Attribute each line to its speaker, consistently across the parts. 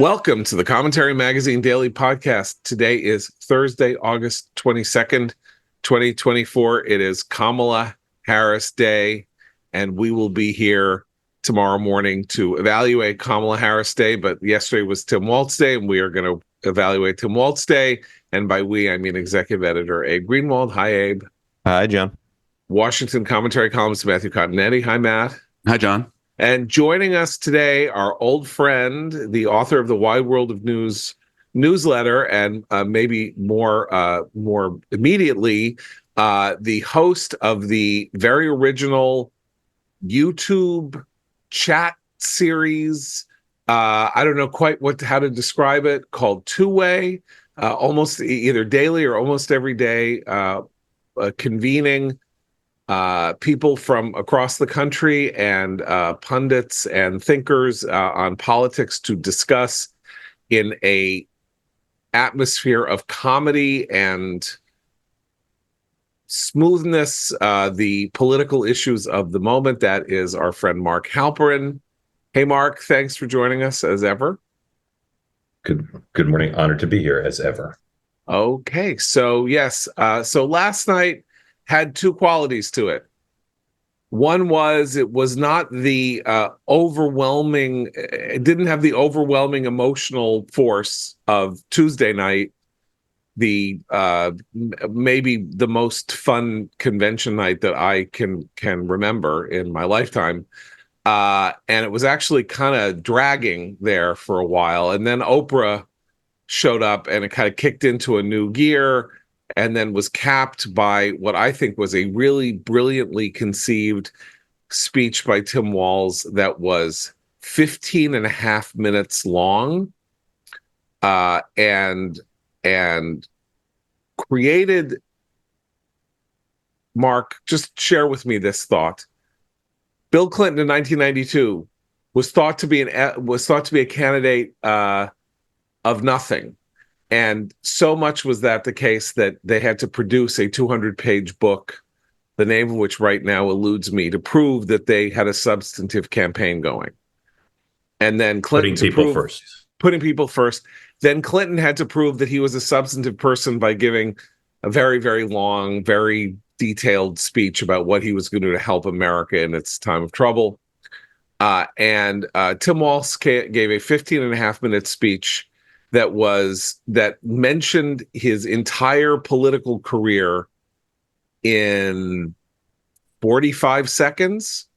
Speaker 1: Welcome to the Commentary Magazine Daily Podcast. Today is Thursday, August 22nd, 2024. It is Kamala Harris Day, and we will be here tomorrow morning to evaluate Kamala Harris Day. But yesterday was Tim Walz Day, and we are going to evaluate Tim Walz Day. And by we, I mean Executive Editor Abe Greenwald. Hi, Abe.
Speaker 2: Hi, John.
Speaker 1: Washington commentary columnist Matthew Continetti. Hi, Matt.
Speaker 3: Hi, John.
Speaker 1: And joining us today, our old friend, the author of the Wide World of News newsletter, and maybe more immediately, the host of the very original YouTube chat series. I don't know quite how to describe it, called Two Way, almost either daily or almost every day, convening people from across the country and pundits and thinkers on politics to discuss in a atmosphere of comedy and smoothness the political issues of the moment. That is our friend Mark Halperin. Hey, Mark, thanks for joining us as ever.
Speaker 4: Good morning. Honored to be here as ever.
Speaker 1: Okay, so yes, so last night had two qualities to it. One was it was not the overwhelming, it didn't have the overwhelming emotional force of Tuesday night, the maybe the most fun convention night that I can remember in my lifetime. And it was actually kind of dragging there for a while. And then Oprah showed up and it kind of kicked into a new gear, and then was capped by what I think was a really brilliantly conceived speech by Tim Walz that was 15 and a half minutes long, and created, Mark, just share with me this thought. Bill Clinton in 1992 was thought to be a candidate of nothing. And so much was that the case that they had to produce a 200-page book, the name of which right now eludes me, to prove that they had a substantive campaign going. And then Clinton putting people first. Then Clinton had to prove that he was a substantive person by giving a very, very long, very detailed speech about what he was going to do to help America in its time of trouble. And Tim Walz gave a 15-and-a-half-minute speech that mentioned his entire political career in 45 seconds,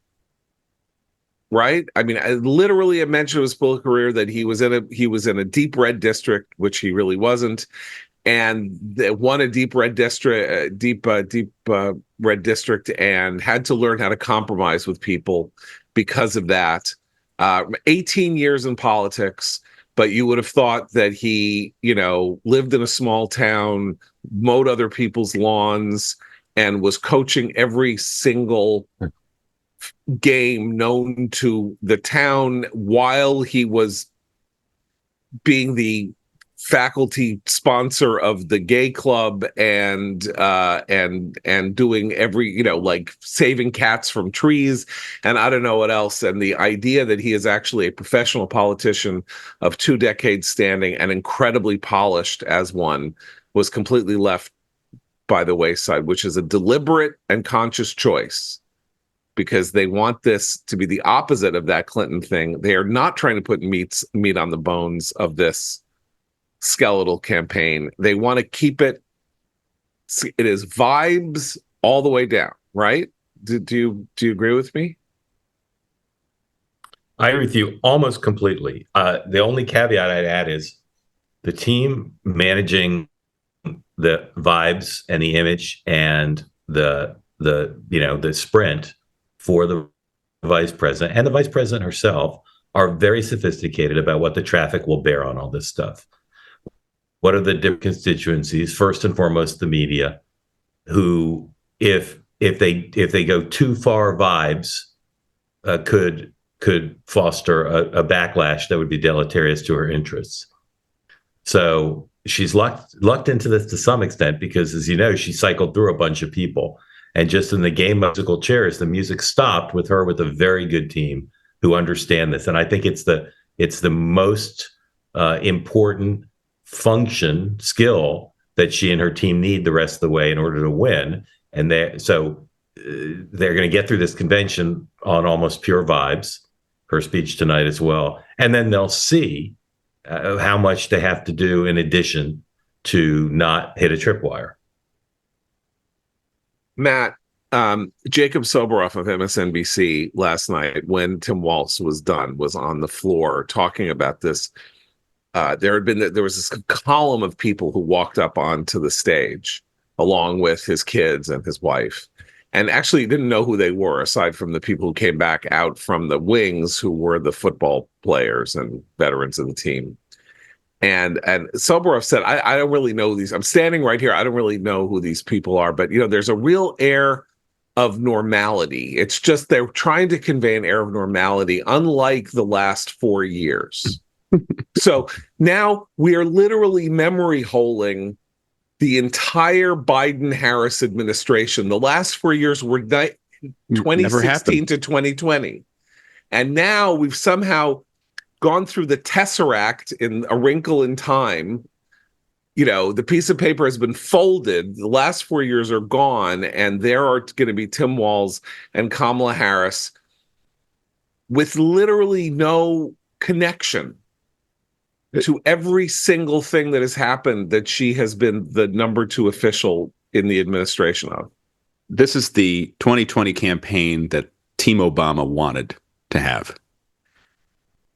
Speaker 1: right? I mean, literally it mentioned his political career, that he was in a deep red district, which he really wasn't, and won a deep red district, red district, and had to learn how to compromise with people because of that. 18 years in politics. But you would have thought that he, lived in a small town, mowed other people's lawns, and was coaching every single game known to the town while he was being the faculty sponsor of the gay club and doing every, like saving cats from trees and I don't know what else. And the idea that he is actually a professional politician of 2 decades standing and incredibly polished as one was completely left by the wayside, which is a deliberate and conscious choice, because they want this to be the opposite of that Clinton thing. They are not trying to put meat on the bones of this skeletal campaign. They want to keep it is vibes all the way down, right? Do you agree with me?
Speaker 4: I agree with you almost completely. The only caveat I'd add is the team managing the vibes and the image and the sprint for the vice president and the vice president herself are very sophisticated about what the traffic will bear on all this stuff. What are the different constituencies? First and foremost, the media, who, if they go too far vibes, could foster a backlash that would be deleterious to her interests. So she's lucked into this to some extent because, as you know, she cycled through a bunch of people. And just in the game of musical chairs, the music stopped with her with a very good team who understand this. And I think it's the most important skill that she and her team need the rest of the way in order to win. And they're going to get through this convention on almost pure vibes, her speech tonight as well. And then they'll see how much they have to do in addition to not hit a tripwire.
Speaker 1: Matt, Jacob Soboroff of MSNBC last night, when Tim Walz was done, was on the floor talking about this. There was this column of people who walked up onto the stage along with his kids and his wife, and actually didn't know who they were, aside from the people who came back out from the wings, who were the football players and veterans of the team. And Soboroff said, I don't really know these. I'm standing right here. I don't really know who these people are, but there's a real air of normality. It's just they're trying to convey an air of normality, unlike the last 4 years. So now we are literally memory holing the entire Biden-Harris administration. The last 4 years were 2016 to 2020. And now we've somehow gone through the Tesseract in a wrinkle in time. The piece of paper has been folded. The last 4 years are gone, and there are going to be Tim Walz and Kamala Harris with literally no connection to every single thing that has happened that she has been the number 2 official in the administration of.
Speaker 2: This is the 2020 campaign that Team Obama wanted to have.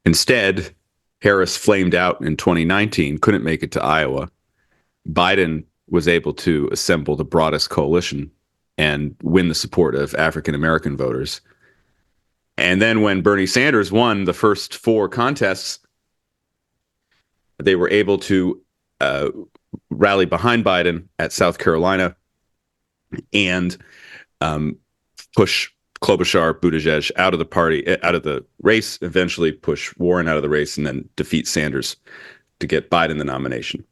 Speaker 2: Instead, Harris flamed out in 2019, couldn't make it to Iowa. Biden was able to assemble the broadest coalition and win the support of African-American voters. And then when Bernie Sanders won the first 4 contests, they were able to rally behind Biden at South Carolina and push Klobuchar, Buttigieg out of the party, out of the race, eventually push Warren out of the race, and then defeat Sanders to get Biden the nomination.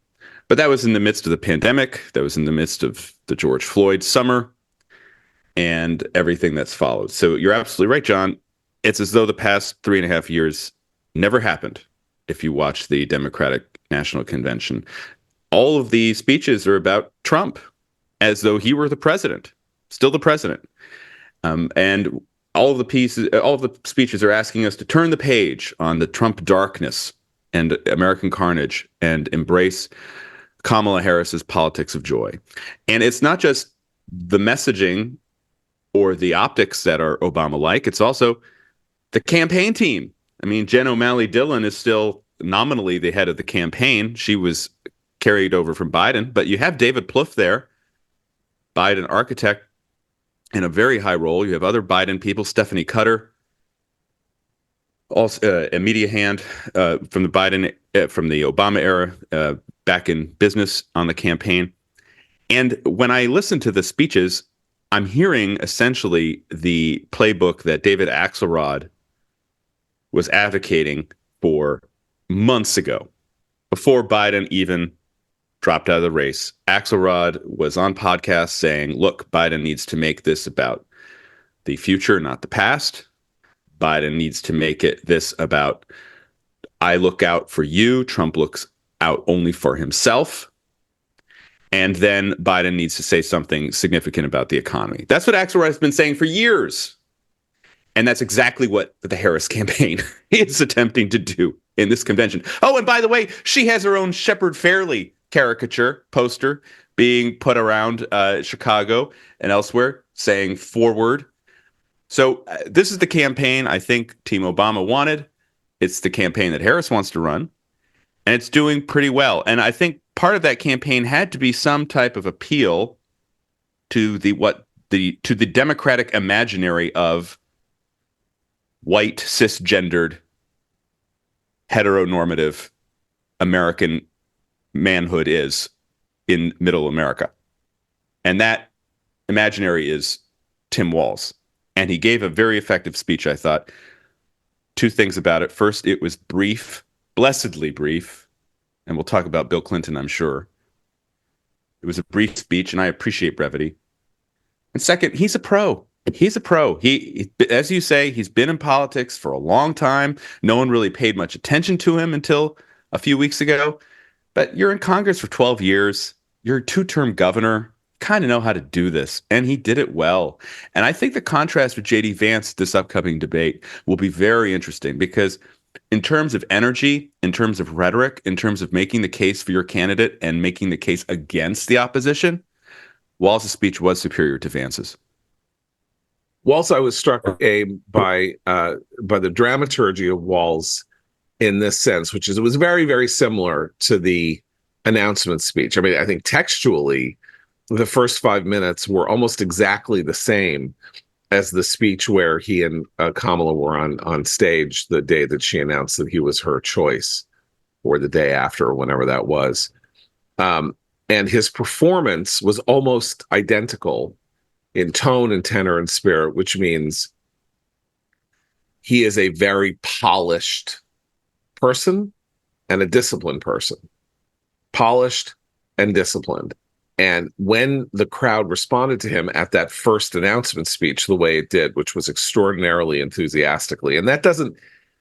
Speaker 2: But that was in the midst of the pandemic. That was in the midst of the George Floyd summer and everything that's followed. So you're absolutely right, John. It's as though the past 3.5 years never happened. If you watch the Democratic National Convention, all of the speeches are about Trump, as though he were the president, still the president. And all of the speeches are asking us to turn the page on the Trump darkness and American carnage and embrace Kamala Harris's politics of joy. And it's not just the messaging or the optics that are Obama-like. It's also the campaign team. I mean, Jen O'Malley Dillon is still nominally the head of the campaign. She was carried over from Biden, but you have David Plouffe there, Biden architect, in a very high role. You have other Biden people, Stephanie Cutter, also a media hand from the Obama era, back in business on the campaign. And when I listen to the speeches, I'm hearing essentially the playbook that David Axelrod was advocating for months ago, before Biden even dropped out of the race. Axelrod was on podcasts saying, look, Biden needs to make this about the future, not the past. Biden needs to make this about, I look out for you. Trump looks out only for himself. And then Biden needs to say something significant about the economy. That's what Axelrod has been saying for years. And that's exactly what the Harris campaign is attempting to do in this convention. Oh, and by the way, she has her own Shepard Fairey caricature poster being put around Chicago and elsewhere saying forward. So this is the campaign I think Team Obama wanted. It's the campaign that Harris wants to run. And it's doing pretty well. And I think part of that campaign had to be some type of appeal to the Democratic imaginary of white, cisgendered, heteronormative American manhood is in middle America. And that imaginary is Tim Walz. And he gave a very effective speech, I thought. 2 things about it. First, it was brief, blessedly brief. And we'll talk about Bill Clinton, I'm sure. It was a brief speech, and I appreciate brevity. And second, he's a pro. He's a pro. He, as you say, he's been in politics for a long time. No one really paid much attention to him until a few weeks ago. But you're in Congress for 12 years. You're a two-term governor. Kind of know how to do this. And he did it well. And I think the contrast with J.D. Vance this upcoming debate will be very interesting because in terms of energy, in terms of rhetoric, in terms of making the case for your candidate and making the case against the opposition, Walz's speech was superior to Vance's.
Speaker 1: Walz, I was struck by the dramaturgy of Walz in this sense, which is it was very, very similar to the announcement speech. I mean, I think textually, the first 5 minutes were almost exactly the same as the speech where he and Kamala were on stage the day that she announced that he was her choice, or the day after, or whenever that was. And his performance was almost identical in tone and tenor and spirit, which means he is a very polished person and a disciplined person. Polished and disciplined. And when the crowd responded to him at that first announcement speech the way it did, which was extraordinarily enthusiastically, and that doesn't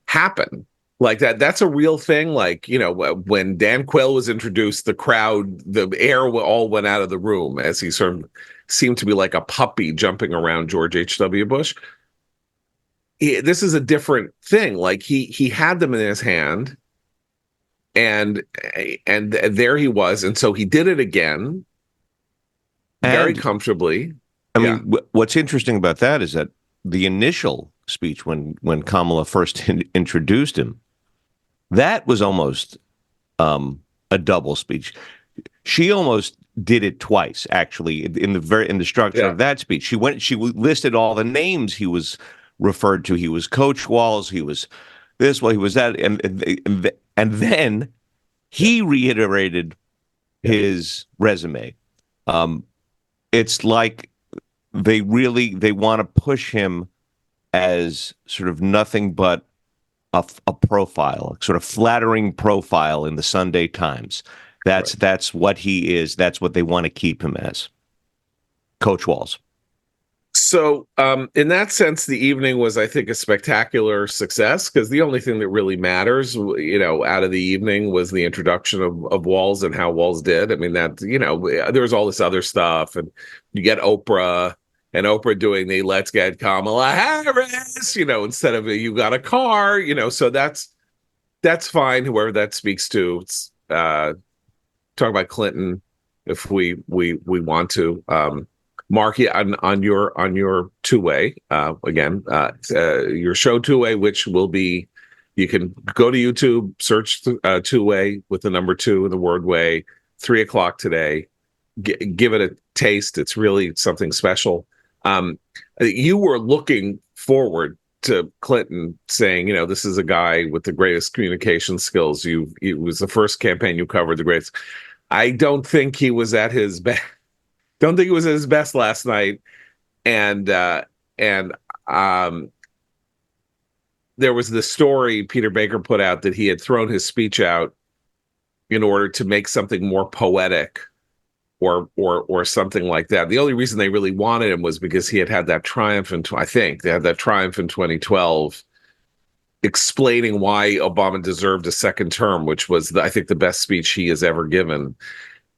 Speaker 1: happen like that. That's a real thing. Like, you know, when Dan Quayle was introduced, the crowd, the air all went out of the room as he sort of seemed to be like a puppy jumping around George H.W. Bush. This is a different thing. Like he had them in his hand, and there he was. And so he did it again. Very comfortably.
Speaker 3: I mean, what's interesting about that is that the initial speech when Kamala first introduced him, that was almost a double speech. She almost did it twice, actually, in the structure of that speech. She listed all the names he was referred to. He was Coach Walz. He was this. Well, he was that, and then he reiterated his resume. It's like they want to push him as sort of nothing but a profile, a sort of flattering profile in the Sunday Times. That's what he is. That's what they want to keep him as, Coach Walz.
Speaker 1: So in that sense, the evening was, I think, a spectacular success because the only thing that really matters, you know, out of the evening was the introduction of Walz and how Walz did. I mean, that, you know, there was all this other stuff, and you get Oprah and Oprah doing the "Let's get Kamala Harris," you know, instead of "You got a car," you know. So that's fine. Whoever that speaks to, it's, talk about Clinton if we want to. Mark, on your two-way again, your show two-way, which will be, you can go to YouTube, search two-way with the number 2 and the word way, 3:00 today. Give it a taste. It's really something special. You were looking forward to Clinton saying, you know, this is a guy with the greatest communication skills. It was the first campaign you covered, the greatest. I don't think he was at his best. Don't think it was at his best last night, and there was this story Peter Baker put out that he had thrown his speech out in order to make something more poetic, or something like that. The only reason they really wanted him was because he had that triumph I think they had that triumph in 2012, explaining why Obama deserved a second term, which was I think the best speech he has ever given.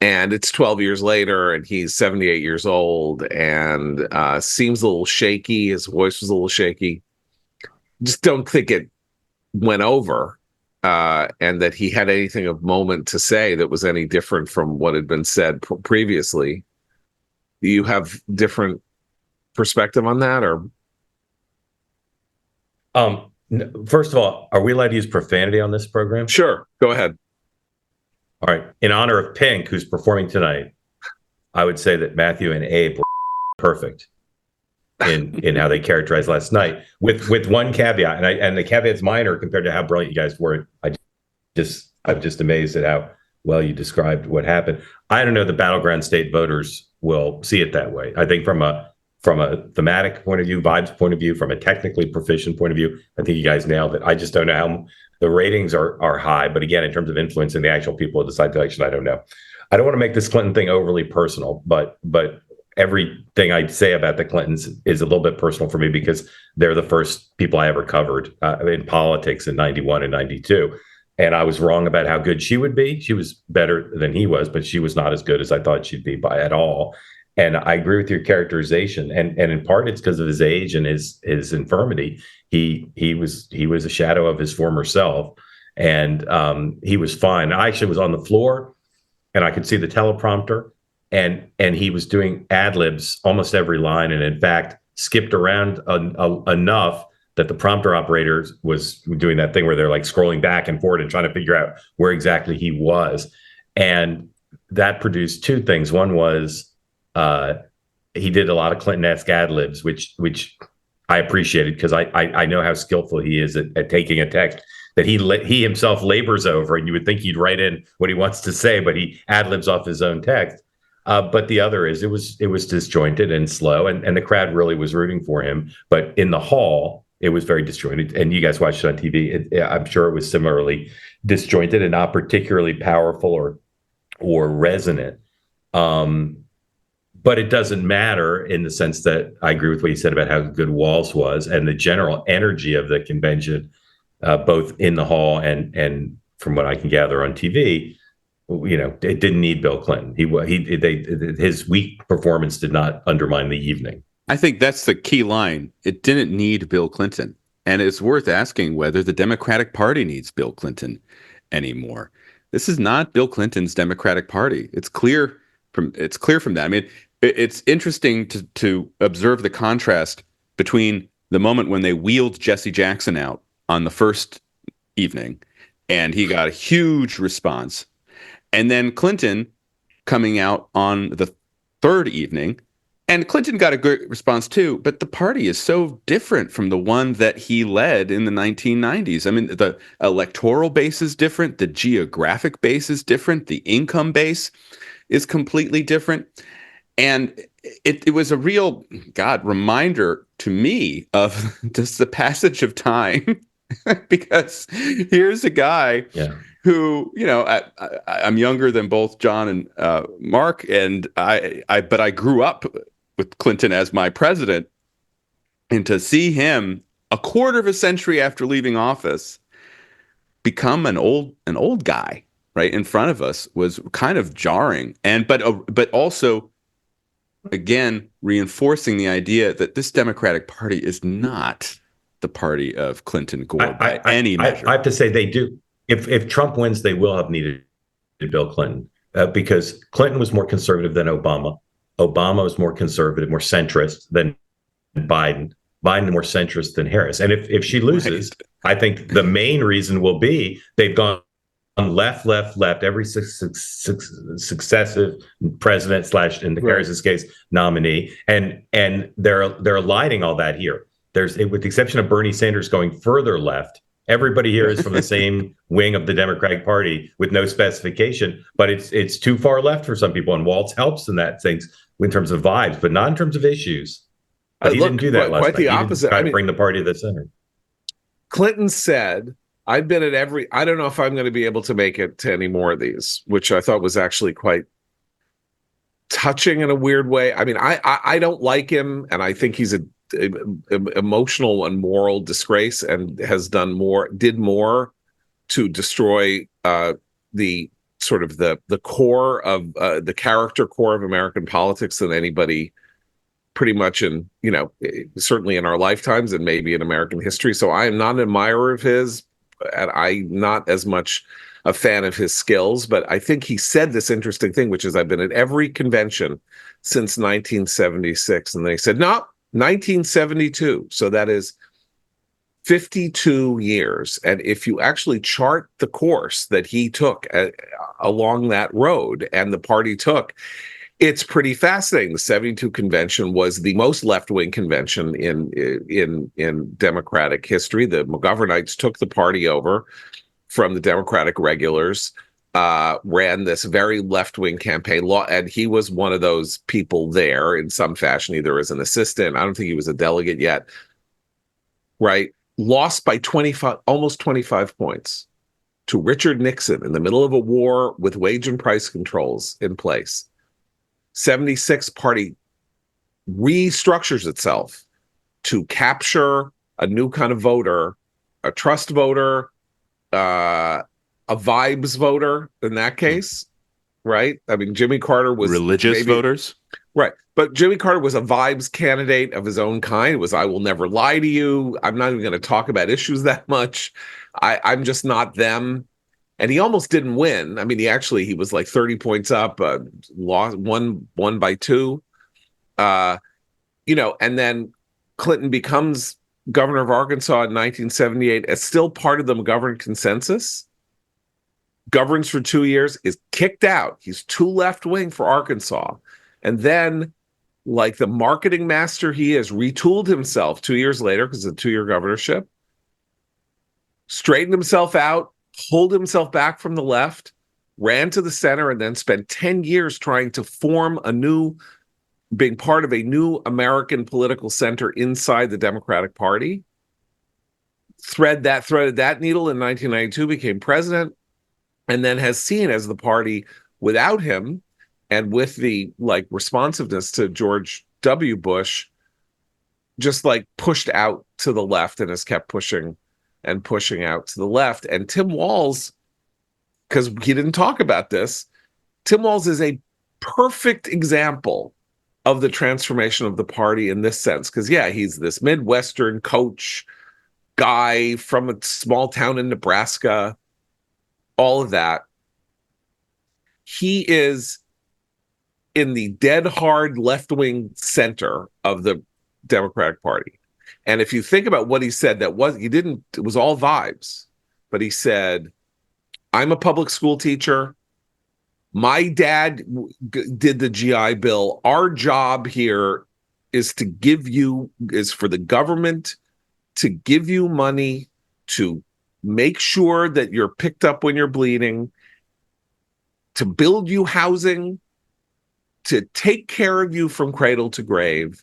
Speaker 1: And it's 12 years later, and he's 78 years old, and seems a little shaky. His voice was a little shaky. Just don't think it went over, and that he had anything of moment to say that was any different from what had been said previously. Do you have different perspective on that, or?
Speaker 4: First of all, are we allowed to use profanity on this program?
Speaker 1: Sure, go ahead.
Speaker 4: All right. In honor of Pink, who's performing tonight, I would say that Matthew and Abe were perfect in how they characterized last night, with one caveat, and the caveat's minor compared to how brilliant you guys were. I'm just amazed at how well you described what happened. I don't know the battleground state voters will see it that way. I think from a thematic point of view, vibes point of view, from a technically proficient point of view, I think you guys nailed it. I just don't know how the ratings are high, but again, in terms of influencing the actual people who decide the election, I don't know. I don't want to make this Clinton thing overly personal, but everything I say about the Clintons is a little bit personal for me because they're the first people I ever covered in politics in 91 and 92. and I was wrong about how good she would be. She was better than he was, but she was not as good as I thought she'd be by at all. And I agree with your characterization, and in part it's because of his age and his infirmity. He was a shadow of his former self, and he was fine. I actually was on the floor, and I could see the teleprompter, and he was doing ad libs almost every line, and in fact skipped around enough that the prompter operator was doing that thing where they're like scrolling back and forward and trying to figure out where exactly he was, and that produced two things. One was he did a lot of Clinton-esque ad libs, which I appreciated because I know how skillful he is at taking a text that he himself labors over, and you would think he'd write in what he wants to say, but he ad libs off his own text. But the other is it was disjointed and slow, and the crowd really was rooting for him. But in the hall, it was very disjointed. And you guys watched it on TV. I'm sure it was similarly disjointed and not particularly powerful or resonant. But it doesn't matter in the sense that I agree with what you said about how good Walz was and the general energy of the convention, both in the hall and from what I can gather on TV. It didn't need Bill Clinton. His weak performance did not undermine the evening.
Speaker 2: I think that's the key line. It didn't need Bill Clinton. And it's worth asking whether the Democratic Party needs Bill Clinton anymore. This is not Bill Clinton's Democratic Party. It's clear from that. I mean, it's interesting to observe the contrast between the moment when they wheeled Jesse Jackson out on the first evening, and he got a huge response, and then Clinton coming out on the third evening, and Clinton got a good response too, but the party is so different from the one that he led in the 1990s. I mean, the electoral base is different, the geographic base is different, the income base is completely different. And it was a real, reminder to me of just the passage of time, because here's a guy who, I'm younger than both John and Mark, and but I grew up with Clinton as my president, and to see him a quarter of a century after leaving office become an old guy right in front of us was kind of jarring, but also, again, reinforcing the idea that this Democratic Party is not the party of Clinton Gore by any measure.
Speaker 4: I have to say they do. If Trump wins, they will have needed Bill Clinton because Clinton was more conservative than Obama. Obama was more conservative, more centrist than Biden. Biden more centrist than Harris. And if she loses, I think the main reason will be they've gone left, every successive president / in the Harris's case nominee, and they're aligning all that here. With the exception of Bernie Sanders going further left, everybody here is from the same wing of the Democratic Party with no specification, but it's too far left for some people, and Walz helps in that things in terms of vibes, but not in terms of issues. But he didn't do that last night.
Speaker 1: Quite the opposite.
Speaker 4: Try to bring the party to the center.
Speaker 1: Clinton said, I've been at I don't know if I'm going to be able to make it to any more of these, which I thought was actually quite touching in a weird way. I mean, I don't like him, and I think he's a emotional and moral disgrace, and did more to destroy the sort of the core of the character core of American politics than anybody pretty much in, certainly in our lifetimes and maybe in American history. So I am not an admirer of his, and I'm not as much a fan of his skills, but I think he said this interesting thing, which is I've been at every convention since 1976. And they said, no, 1972. So that is 52 years. And if you actually chart the course that he took along that road and the party took, it's pretty fascinating. The 72 convention was the most left-wing convention in Democratic history. The McGovernites took the party over from the Democratic regulars, ran this very left-wing campaign, and he was one of those people there in some fashion, either as an assistant. I don't think he was a delegate yet, right? Lost by almost 25 points to Richard Nixon in the middle of a war with wage and price controls in place. 76 party restructures itself to capture a new kind of voter, a trust voter, a vibes voter in that case, right? I mean, Jimmy Carter was
Speaker 2: religious voters.
Speaker 1: Right. But Jimmy Carter was a vibes candidate of his own kind. It was, I will never lie to you. I'm not even going to talk about issues that much. I'm just not them. And he almost didn't win. I mean, he was like 30 points up, lost won by 2. And then Clinton becomes governor of Arkansas in 1978 as still part of the McGovern consensus. Governs for 2 years, is kicked out. He's too left-wing for Arkansas. And then, like the marketing master he is, retooled himself 2 years later, because it's a 2-year governorship, straightened himself out, pulled himself back from the left, ran to the center, and then spent 10 years trying to form being part of a new American political center inside the Democratic Party. Threaded that needle in 1992, became president, and then has seen as the party without him and with the responsiveness to George W. Bush just pushed out to the left and has kept pushing out to the left. And Tim Walz, because he didn't talk about this, Tim Walz is a perfect example of the transformation of the party in this sense. Because, he's this Midwestern coach guy from a small town in Nebraska, all of that. He is in the dead hard left-wing center of the Democratic Party. And if you think about what he said, it was all vibes, but he said, I'm a public school teacher. My dad did the GI Bill. Our job here is for the government to give you money to make sure that you're picked up when you're bleeding, to build you housing, to take care of you from cradle to grave.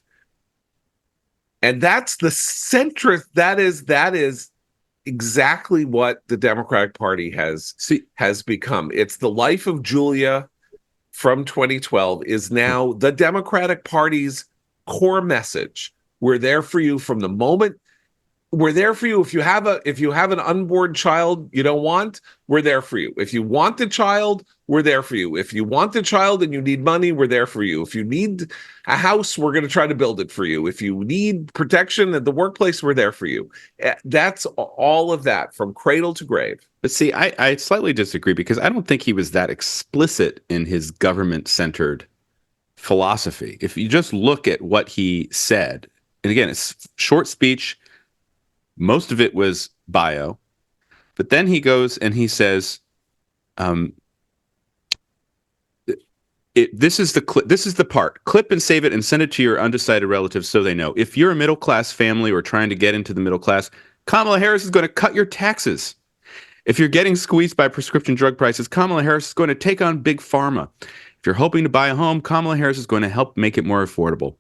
Speaker 1: And that's the centrist. That is exactly what the Democratic Party has become. It's the life of Julia from 2012 is now the Democratic Party's core message. We're there for you from the moment. We're there for you. If you have an unborn child you don't want, we're there for you. If you want the child, we're there for you. If you want the child and you need money, we're there for you. If you need a house, we're going to try to build it for you. If you need protection at the workplace, we're there for you. That's all of that from cradle to grave.
Speaker 2: But see, I slightly disagree because I don't think he was that explicit in his government-centered philosophy. If you just look at what he said, and again, it's short speech, most of it was bio, but then he goes and he says, this is the part. Clip and save it and send it to your undecided relatives so they know. If you're a middle-class family or trying to get into the middle class, Kamala Harris is going to cut your taxes. If you're getting squeezed by prescription drug prices, Kamala Harris is going to take on big pharma. If you're hoping to buy a home, Kamala Harris is going to help make it more affordable.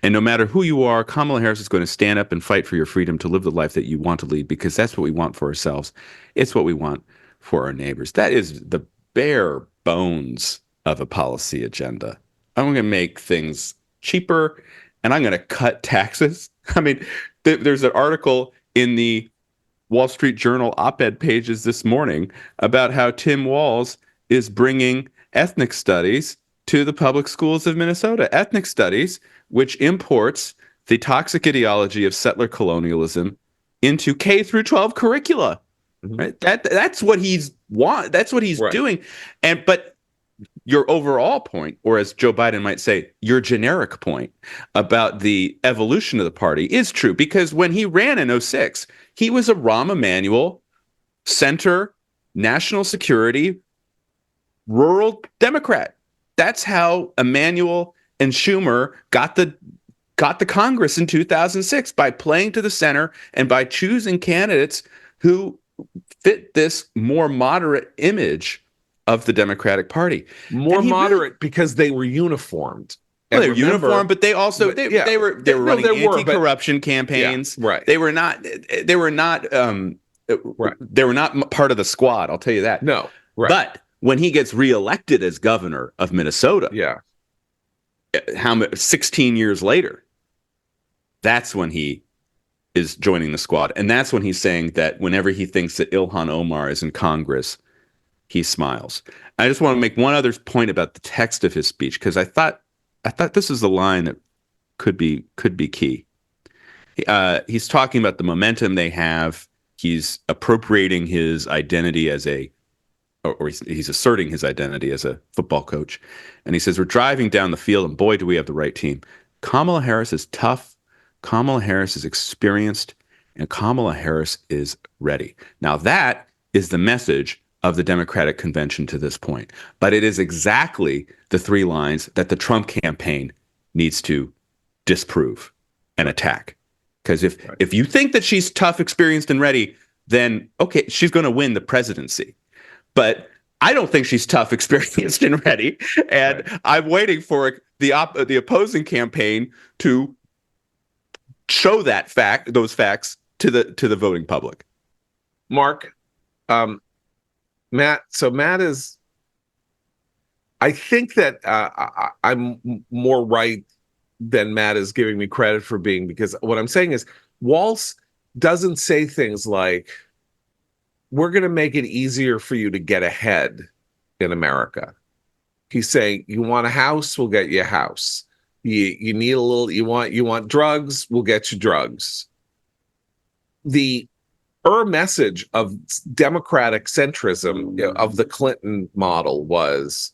Speaker 2: And no matter who you are, Kamala Harris is going to stand up and fight for your freedom to live the life that you want to lead, because that's what we want for ourselves. It's what we want for our neighbors. That is the bare bones of a policy agenda. I'm going to make things cheaper and I'm going to cut taxes. I mean, there's an article in the Wall Street Journal op-ed pages this morning about how Tim Walz is bringing ethnic studies to the public schools of Minnesota. Ethnic studies, which imports the toxic ideology of settler colonialism into K through 12 curricula. Mm-hmm. Right? That's what he's right. doing. But your overall point, or as Joe Biden might say, your generic point about the evolution of the party is true, because when he ran in 2006, he was a Rahm Emanuel center, national security, rural Democrat. That's how Emanuel and Schumer got the Congress in 2006, by playing to the center and by choosing candidates who fit this more moderate image of the Democratic Party.
Speaker 1: More moderate because they were uniformed.
Speaker 2: Well, they were uniformed, but they also they were running anti-corruption campaigns.
Speaker 1: Yeah, right.
Speaker 2: They were not part of the squad. I'll tell you that.
Speaker 1: No. Right.
Speaker 2: But when he gets reelected as governor of Minnesota, 16 years later, that's when he is joining the squad. And that's when he's saying that whenever he thinks that Ilhan Omar is in Congress, he smiles. I just want to make one other point about the text of his speech, because I thought this is the line that could be key. He's talking about the momentum they have. He's appropriating his identity as or he's asserting his identity as a football coach. And he says, we're driving down the field, and boy, do we have the right team. Kamala Harris is tough. Kamala Harris is experienced, and Kamala Harris is ready. Now, that is the message of the Democratic convention to this point. But it is exactly the 3 lines that the Trump campaign needs to disprove and attack. Because if you think that she's tough, experienced, and ready, then, okay, she's going to win the presidency. But I don't think she's tough, experienced, and ready. And I'm waiting for the opposing campaign to show those facts to the voting public.
Speaker 1: Mark, Matt. So Matt is. I think that I'm more right than Matt is giving me credit for being, because what I'm saying is Walz doesn't say things like, we're going to make it easier for you to get ahead in America. He's saying, you want a house, we'll get you a house. You need a little, you want drugs, we'll get you drugs. The message of democratic centrism of the Clinton model was,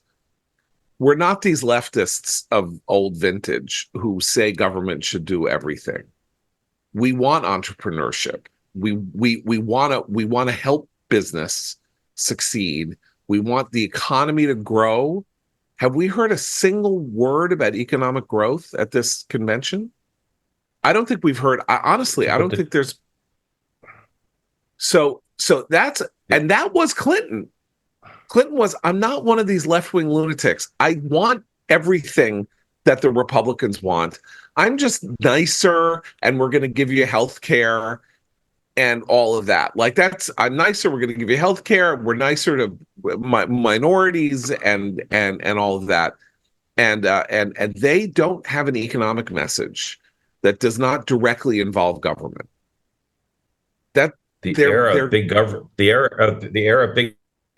Speaker 1: we're not these leftists of old vintage who say government should do everything. We want entrepreneurship. We want to help business succeed. We want the economy to grow. Have we heard a single word about economic growth at this convention? I don't think we've heard. Honestly, I don't think there's. So that's, and that was Clinton. Clinton was, I'm not one of these left-wing lunatics. I want everything that the Republicans want. I'm just nicer, and we're going to give you health care and all of that. Like, I'm nicer. We're going to give you health care. We're nicer to minorities and all of that. And they don't have an economic message that does not directly involve government. That
Speaker 4: the era of big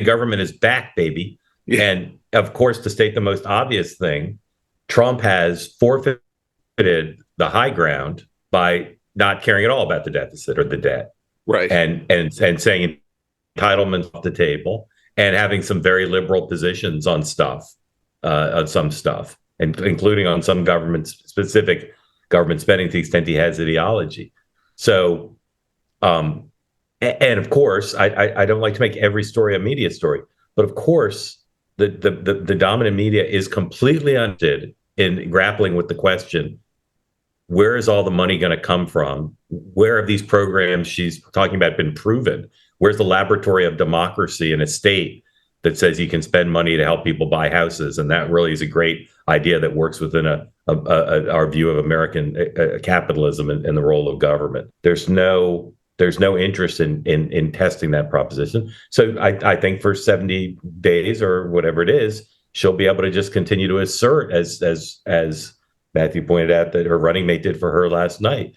Speaker 4: government is back, baby. Yeah. And of course, to state the most obvious thing, Trump has forfeited the high ground by not caring at all about the deficit or the debt,
Speaker 1: right?
Speaker 4: And saying entitlements off the table, and having some very liberal positions on stuff, and including on some specific government spending, to the extent he has ideology. So, and of course, I don't like to make every story a media story, but of course, the dominant media is completely uninterested in grappling with the question: where is all the money going to come from? Where have these programs she's talking about been proven? Where's the laboratory of democracy in a state that says you can spend money to help people buy houses? And that really is a great idea that works within our view of American capitalism and the role of government. There's no interest in testing that proposition. So I think for 70 days or whatever it is, she'll be able to just continue to assert, as Matthew pointed out, that her running mate did for her last night.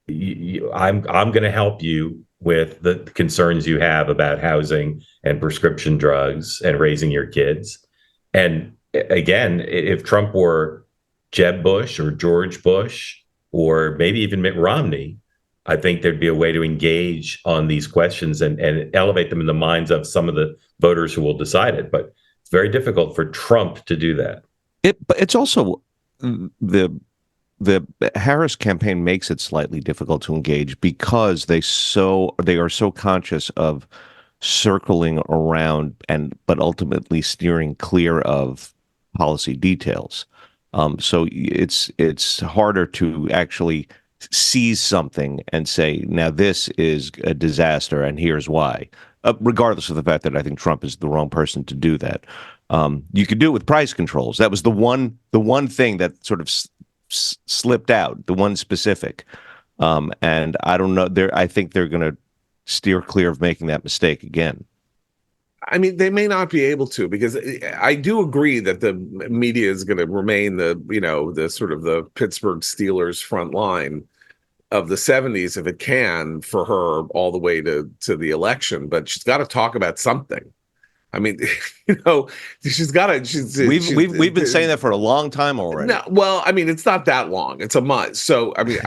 Speaker 4: I'm going to help you with the concerns you have about housing and prescription drugs and raising your kids. And again, if Trump were Jeb Bush or George Bush or maybe even Mitt Romney, I think there'd be a way to engage on these questions and elevate them in the minds of some of the voters who will decide it. But it's very difficult for Trump to do that.
Speaker 3: But it's also the Harris campaign makes it slightly difficult to engage because they are so conscious of circling around but ultimately steering clear of policy details. So it's harder to actually seize something and say, now this is a disaster and here's why, regardless of the fact that I think Trump is the wrong person to do that. You could do it with price controls. That was the one thing that sort of slipped out, the one specific. And I don't know, I think they're going to steer clear of making that mistake again.
Speaker 1: I mean, they may not be able to, because I do agree that the media is going to remain the sort of the Pittsburgh Steelers front line. of the 70s if it can for her all the way to the election, but she's got to talk about something. I mean, she's got to.
Speaker 3: We've been saying that for a long time already.
Speaker 1: No, well, I mean, it's not that long. It's a month. So, I mean,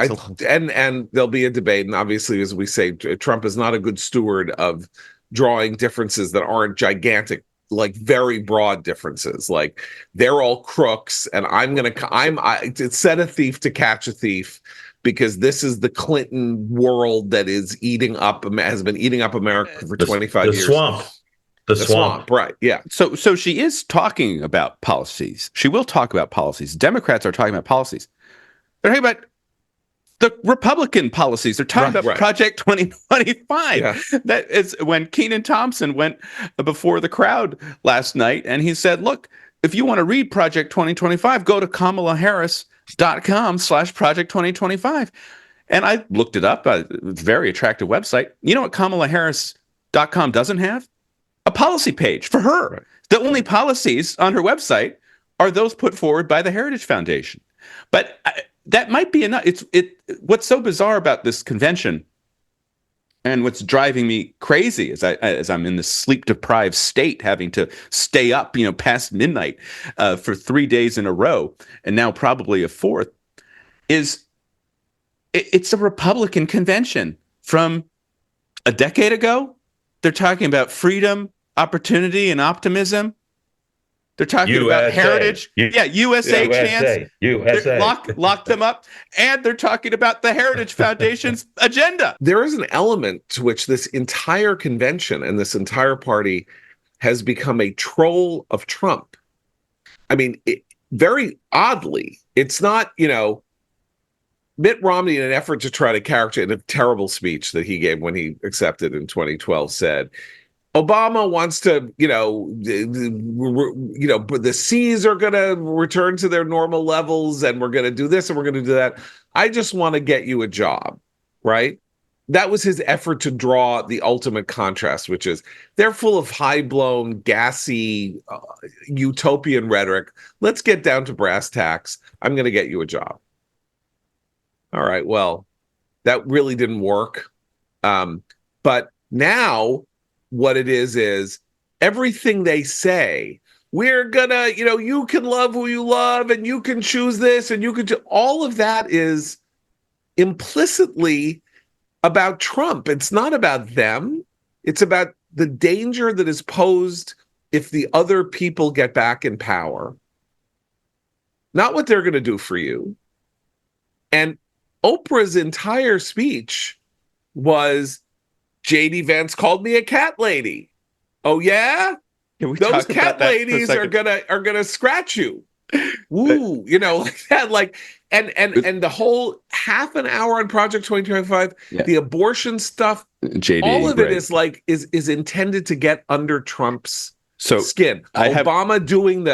Speaker 1: and there'll be a debate. And obviously, as we say, Trump is not a good steward of drawing differences that aren't gigantic, like very broad differences. Like they're all crooks, and it's set a thief to catch a thief, because this is the Clinton world that has been eating up America for 25 years.
Speaker 4: The swamp.
Speaker 1: Right. Yeah.
Speaker 2: So she is talking about policies. She will talk about policies. Democrats are talking about policies. They're talking about the Republican policies. They're talking about Project 2025. Yeah. That is when Kenan Thompson went before the crowd last night, and he said, look, if you want to read Project 2025, go to KamalaHarris.com/Project 2025. And I looked it up. It's a very attractive website. You know what KamalaHarris.com doesn't have? A policy page for her. Right. The only policies on her website are those put forward by the Heritage Foundation. But that might be enough. What's so bizarre about this convention, and what's driving me crazy as I'm in this sleep-deprived state, having to stay up, past midnight for 3 days in a row, and now probably a fourth, is it's a Republican convention from a decade ago. They're talking about freedom, opportunity, and optimism. They're talking about heritage. USA chants. USA. Lock them up. And they're talking about the Heritage Foundation's agenda.
Speaker 1: There is an element to which this entire convention and this entire party has become a troll of Trump. I mean, very oddly, it's not, Mitt Romney, in an effort to try to caricature, in a terrible speech that he gave when he accepted in 2012, said, Obama wants to, the seas are going to return to their normal levels, and we're going to do this and we're going to do that. I just want to get you a job, right? That was his effort to draw the ultimate contrast, which is they're full of high-blown, gassy, utopian rhetoric. Let's get down to brass tacks. I'm going to get you a job. All right, well, that really didn't work. But now what it is everything they say, we're gonna, you can love who you love, and you can choose this, and you can do, all of that is implicitly about Trump. It's not about them. It's about the danger that is posed if the other people get back in power, not what they're going to do for you. And Oprah's entire speech was, J.D. Vance called me a cat lady. Oh yeah? Those cat ladies are gonna scratch you. Woo, like that. Like and the whole half an hour on Project 2025, the abortion stuff, JD, all of it is like is intended to get under Trump's skin. Obama doing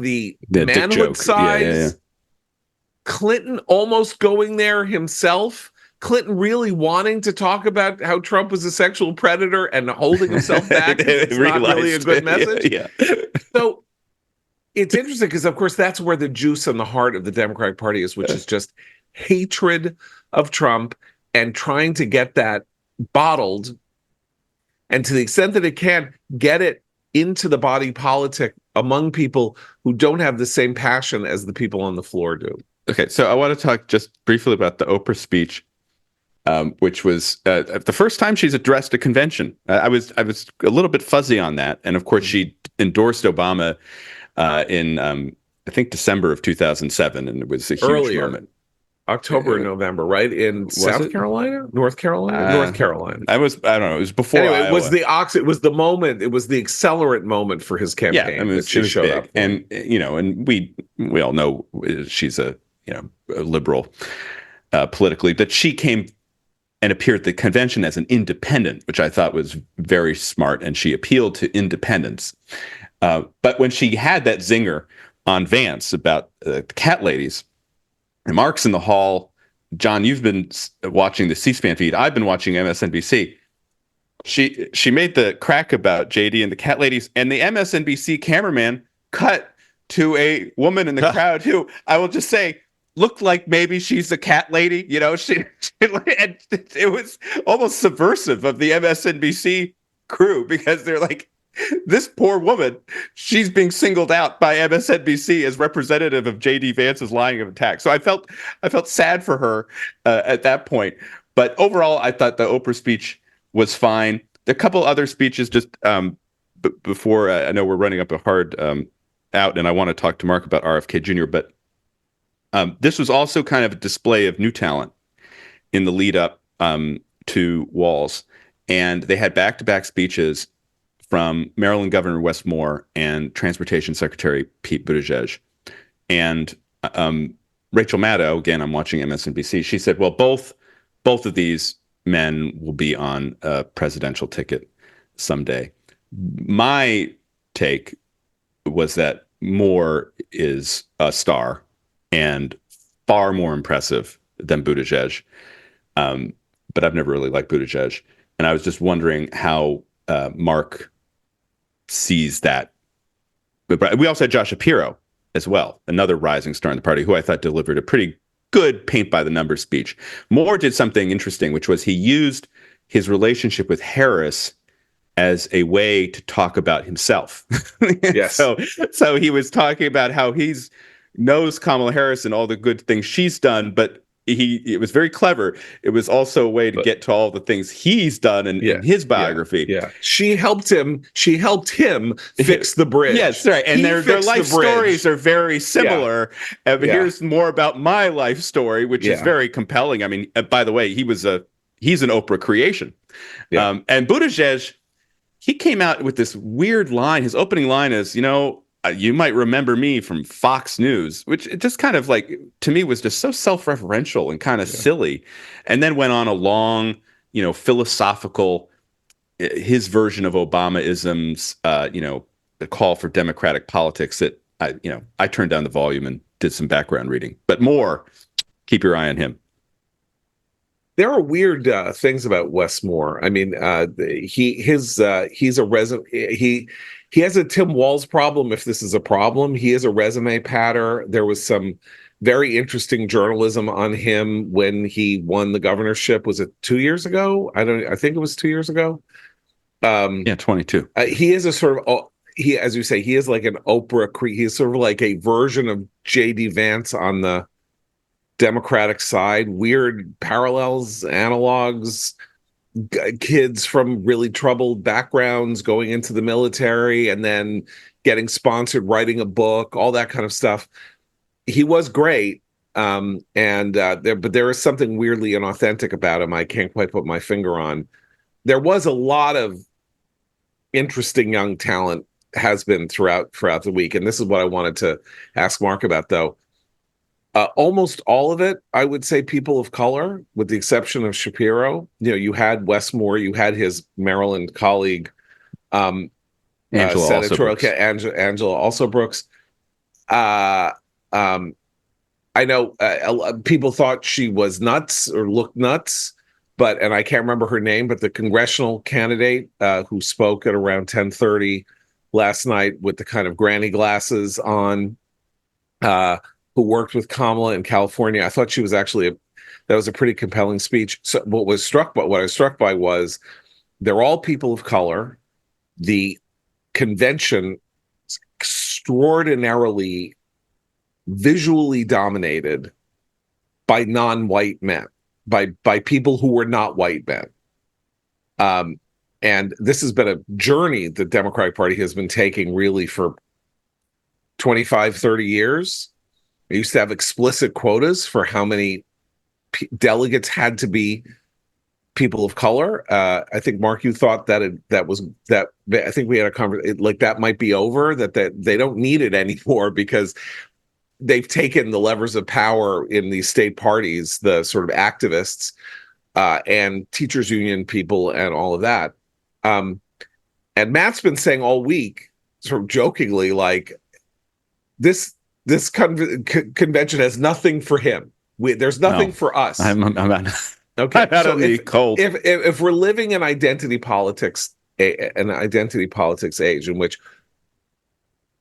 Speaker 1: the manhood size. Clinton almost going there himself. Clinton really wanting to talk about how Trump was a sexual predator and holding himself back. It's not really a good message. Yeah. So it's interesting because, of course, that's where the juice and the heart of the Democratic Party is, which is just hatred of Trump and trying to get that bottled. And to the extent that it can, get it into the body politic among people who don't have the same passion as the people on the floor do.
Speaker 2: Okay, so I want to talk just briefly about the Oprah speech. Which was the first time she's addressed a convention. I was a little bit fuzzy on that, and of course she endorsed Obama in I think December of 2007, and it was a huge moment.
Speaker 1: October or November, right? In South Carolina, North Carolina, North Carolina.
Speaker 2: I don't know. It was before.
Speaker 1: Anyway,
Speaker 2: Iowa.
Speaker 1: It was the moment. It was the accelerant moment for his campaign.
Speaker 2: Yeah, I mean, she showed up, and and we all know she's a liberal politically, but she came and appeared at the convention as an independent, which I thought was very smart, and she appealed to independents. But when she had that zinger on Vance about the cat ladies, and Mark's in the hall, John, you've been watching the C-SPAN feed. I've been watching MSNBC. She made the crack about JD and the cat ladies, and the MSNBC cameraman cut to a woman in the crowd who, I will just say, looked like maybe she's a cat lady. You know, and it was almost subversive of the MSNBC crew because they're like, this poor woman, she's being singled out by MSNBC as representative of J.D. Vance's lying of attack. So I felt sad for her at that point. But overall, I thought the Oprah speech was fine. A couple other speeches just before I know we're running up a hard out, and I want to talk to Mark about RFK Jr., but this was also kind of a display of new talent in the lead up to Walz. And they had back-to-back speeches from Maryland Governor Wes Moore and Transportation Secretary Pete Buttigieg. And Rachel Maddow, again, I'm watching MSNBC, she said, well, both of these men will be on a presidential ticket someday. My take was that Moore is a star and far more impressive than Buttigieg. But I've never really liked Buttigieg. And I was just wondering how Mark sees that. But we also had Josh Shapiro as well, another rising star in the party, who I thought delivered a pretty good paint-by-the-numbers speech. Moore did something interesting, which was he used his relationship with Harris as a way to talk about himself.
Speaker 1: Yes.
Speaker 2: So he was talking about how he's knows Kamala Harris and all the good things she's done, but it was very clever. It was also a way to get to all the things he's done in his biography.
Speaker 1: Yeah. She helped him fix the bridge.
Speaker 2: Yes, right. And their life stories are very similar. But here's more about my life story, which is very compelling. I mean, by the way, he's an Oprah creation.
Speaker 1: Yeah.
Speaker 2: And Buttigieg, he came out with this weird line. His opening line is, you might remember me from Fox News, which it just kind of like, to me, was just so self-referential and kind of silly. And then went on a long, philosophical, his version of Obama-isms, the call for democratic politics that I turned down the volume and did some background reading. But more, keep your eye on him.
Speaker 1: There are weird things about Wes Moore. I mean, he's a resident. He has a Tim Walz problem, if this is a problem. He is a resume patter. There was some very interesting journalism on him when he won the governorship. Was it 2 years ago? I think it was 2 years ago.
Speaker 2: 22.
Speaker 1: He is a sort of, as you say, he is like an Oprah. He's sort of like a version of J.D. Vance on the Democratic side. Weird parallels, analogs. Kids from really troubled backgrounds going into the military and then getting sponsored, writing a book, all that kind of stuff. He was great, but there is something weirdly inauthentic about him. I can't quite put my finger on. There was a lot of interesting young talent has been throughout the week, and this is what I wanted to ask Mark about, though. Almost all of it, I would say, people of color, with the exception of Shapiro. You had Wes Moore, you had his Maryland colleague,
Speaker 2: Angela
Speaker 1: also Brooks. I know people thought she was nuts or looked nuts, and I can't remember her name, but the congressional candidate who spoke at around 10:30 last night with the kind of granny glasses on, who worked with Kamala in California. I thought she was actually that was a pretty compelling speech. So what I was struck by was they're all people of color. The convention is extraordinarily visually dominated by non-white men, by people who were not white men. And this has been a journey the Democratic Party has been taking really for 25, 30 years. They used to have explicit quotas for how many delegates had to be people of color. I think, Mark, you thought that I think we had a conversation like that might be over, that they don't need it anymore because they've taken the levers of power in these state parties, the sort of activists and teachers union people and all of that. And Matt's been saying all week, sort of jokingly, like this convention has nothing for him. There's nothing for us.
Speaker 2: I'm not.
Speaker 1: Okay,
Speaker 2: I'm not on the cold.
Speaker 1: If we're living in identity politics, an identity politics age in which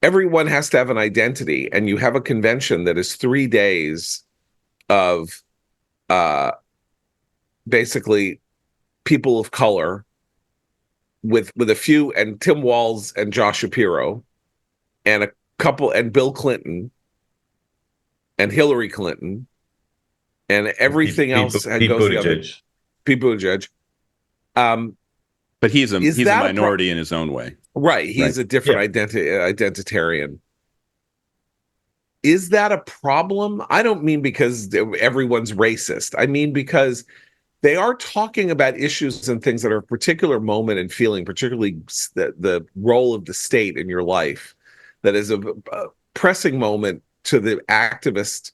Speaker 1: everyone has to have an identity, and you have a convention that is 3 days of basically people of color with a few, and Tim Walz and Josh Shapiro and a couple, and Bill Clinton and Hillary Clinton and everything else
Speaker 4: Pete
Speaker 1: goes the other.
Speaker 4: Buttigieg.
Speaker 1: Pete Buttigieg.
Speaker 2: But he's a
Speaker 1: that a
Speaker 2: minority in his own way.
Speaker 1: Right. He's a different identitarian. Is that a problem? I don't mean because everyone's racist. I mean because they are talking about issues and things that are a particular moment and feeling, particularly the role of the state in your life, that is a pressing moment to the activist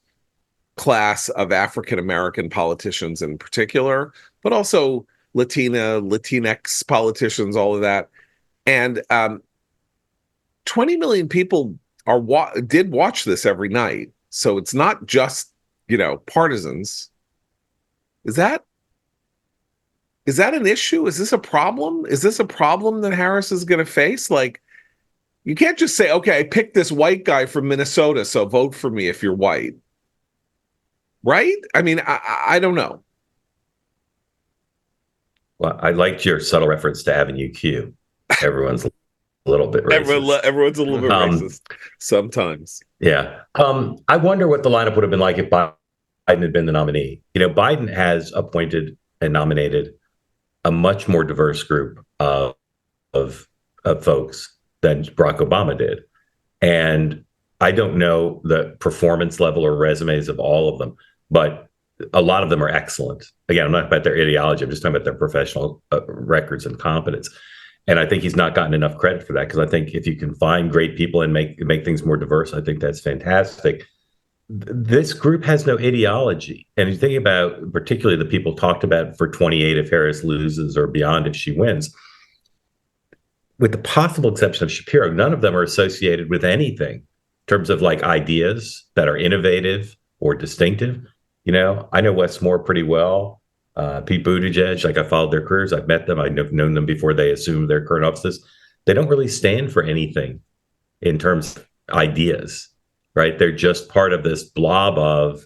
Speaker 1: class of African American politicians in particular, but also Latinx politicians, all of that. And 20 million people did watch this every night. So it's not just, partisans. Is that an issue? Is this a problem? Is this a problem that Harris is going to face? Like, you can't just say, okay, I picked this white guy from Minnesota, so vote for me if you're white. Right? I mean, I don't know.
Speaker 4: Well, I liked your subtle reference to Avenue Q. Everyone's a little bit racist.
Speaker 1: Everyone's a little bit racist sometimes.
Speaker 4: Yeah. I wonder what the lineup would have been like if Biden had been the nominee. Biden has appointed and nominated a much more diverse group of folks than Barack Obama did. And I don't know the performance level or resumes of all of them, but a lot of them are excellent. Again, I'm not about their ideology. I'm just talking about their professional records and competence. And I think he's not gotten enough credit for that, because I think if you can find great people and make things more diverse, I think that's fantastic. This group has no ideology. And you think about particularly the people talked about for 28 if Harris loses or beyond if she wins, with the possible exception of Shapiro, none of them are associated with anything in terms of like ideas that are innovative or distinctive. I know Wes Moore pretty well. Pete Buttigieg, like I followed their careers. I've met them. I've known them before they assumed their current offices. They don't really stand for anything in terms of ideas, right? They're just part of this blob of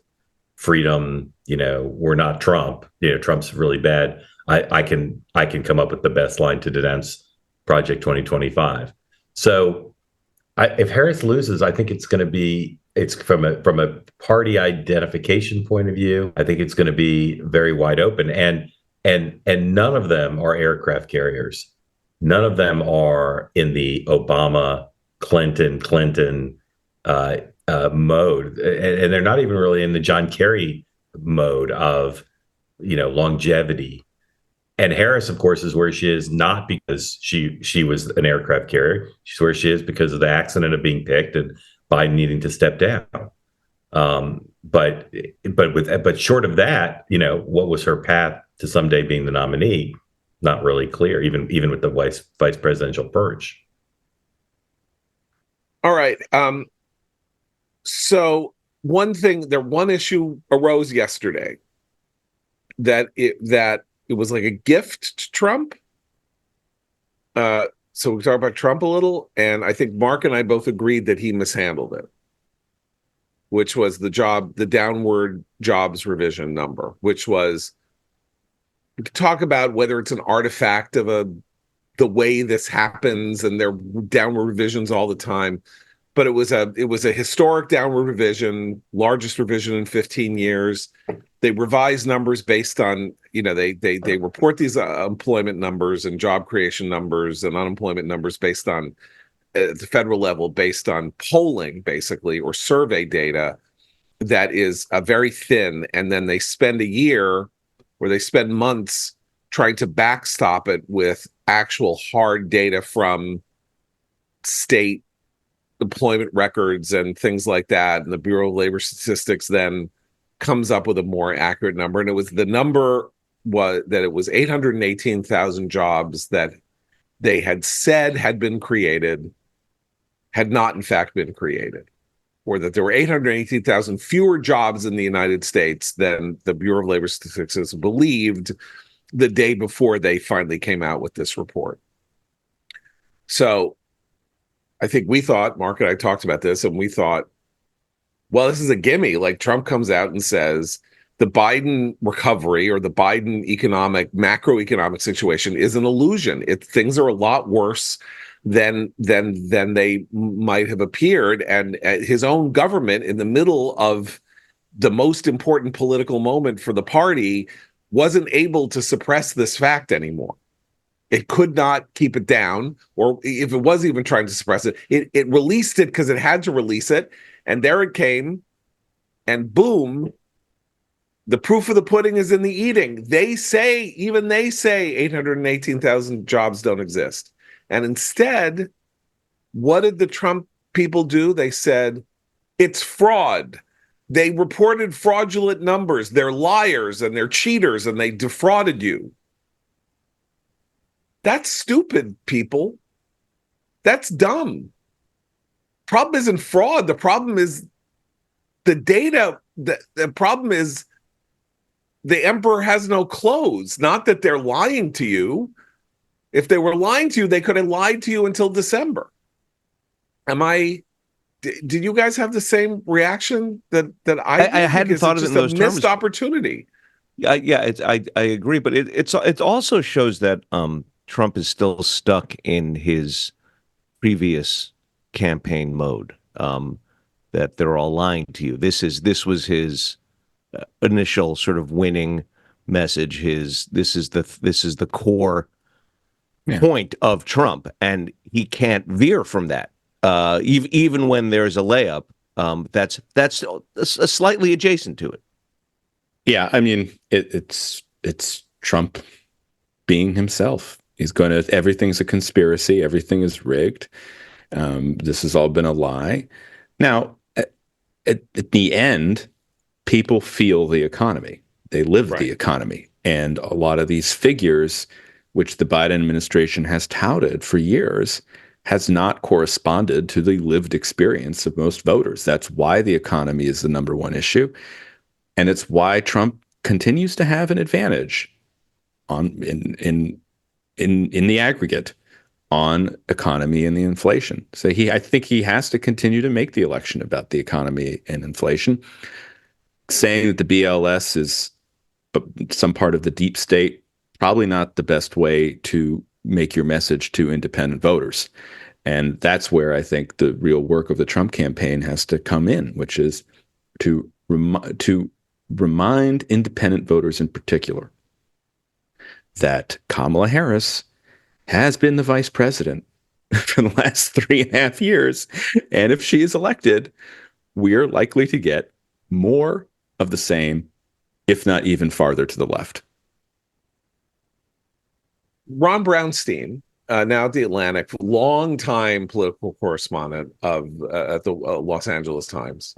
Speaker 4: freedom. We're not Trump. Trump's really bad. I can come up with the best line to denounce Project 2025. So if Harris loses, I think it's going to be, it's from a party identification point of view, I think it's going to be very wide open. And none of them are aircraft carriers. None of them are in the Obama, Clinton mode. And they're not even really in the John Kerry mode of, longevity. And Harris, of course, is where she is not because she was an aircraft carrier. She's where she is because of the accident of being picked and Biden needing to step down. But short of that, what was her path to someday being the nominee? Not really clear, even with the vice presidential purge.
Speaker 1: All right. So one issue arose yesterday that it was like a gift to Trump. So we talked about Trump a little, and I think Mark and I both agreed that he mishandled it, which was the downward jobs revision number, which was, we could talk about whether it's an artifact of the way this happens, and there are downward revisions all the time. But it was a historic downward revision, largest revision in 15 years. They revise numbers based on, they report these employment numbers and job creation numbers and unemployment numbers based on the federal level, based on polling, basically, or survey data that is very thin. And then they spend a year, or they spend months trying to backstop it with actual hard data from state employment records and things like that. And the Bureau of Labor Statistics then comes up with a more accurate number. And the number was that it was 818,000 jobs that they had said had been created, had not in fact been created, or that there were 818,000 fewer jobs in the United States than the Bureau of Labor Statistics believed the day before they finally came out with this report. So I think we thought, Mark and I talked about this, and we thought, well, this is a gimme. Like Trump comes out and says the Biden recovery or the Biden macroeconomic situation is an illusion. Things are a lot worse than they might have appeared, and his own government in the middle of the most important political moment for the party wasn't able to suppress this fact anymore. It could not keep it down, or if it was even trying to suppress it, it released it because it had to release it, and there it came, and boom, the proof of the pudding is in the eating. They say 818,000 jobs don't exist. And instead, what did the Trump people do? They said, it's fraud. They reported fraudulent numbers. They're liars and they're cheaters and they defrauded you. That's stupid, people. That's dumb. Problem isn't fraud. The problem is the data. The problem is the emperor has no clothes. Not that they're lying to you. If they were lying to you, they could have lied to you until December. Did you guys have the same reaction that
Speaker 3: I hadn't thought of it in those terms.
Speaker 1: Missed opportunity.
Speaker 3: I agree, but it also shows that Trump is still stuck in his previous campaign mode. That they're all lying to you. This was his initial sort of winning message. This is the core point of Trump, and he can't veer from that. Even when there's a layup, that's slightly adjacent to it.
Speaker 2: Yeah, I mean, it's Trump being himself. He's going to, everything's a conspiracy. Everything is rigged. This has all been a lie. Now, at the end, people feel the economy. They live the economy. And a lot of these figures, which the Biden administration has touted for years, has not corresponded to the lived experience of most voters. That's why the economy is the number one issue. And it's why Trump continues to have an advantage in the aggregate on economy and the inflation. So I think he has to continue to make the election about the economy and inflation. Saying that the BLS is some part of the deep state, probably not the best way to make your message to independent voters. And that's where I think the real work of the Trump campaign has to come in, which is to remind independent voters in particular that Kamala Harris has been the vice president for the last 3.5 years. And if she is elected, we're likely to get more of the same, if not even farther to the left.
Speaker 1: Ron Brownstein, now at The Atlantic, longtime political correspondent at the Los Angeles Times,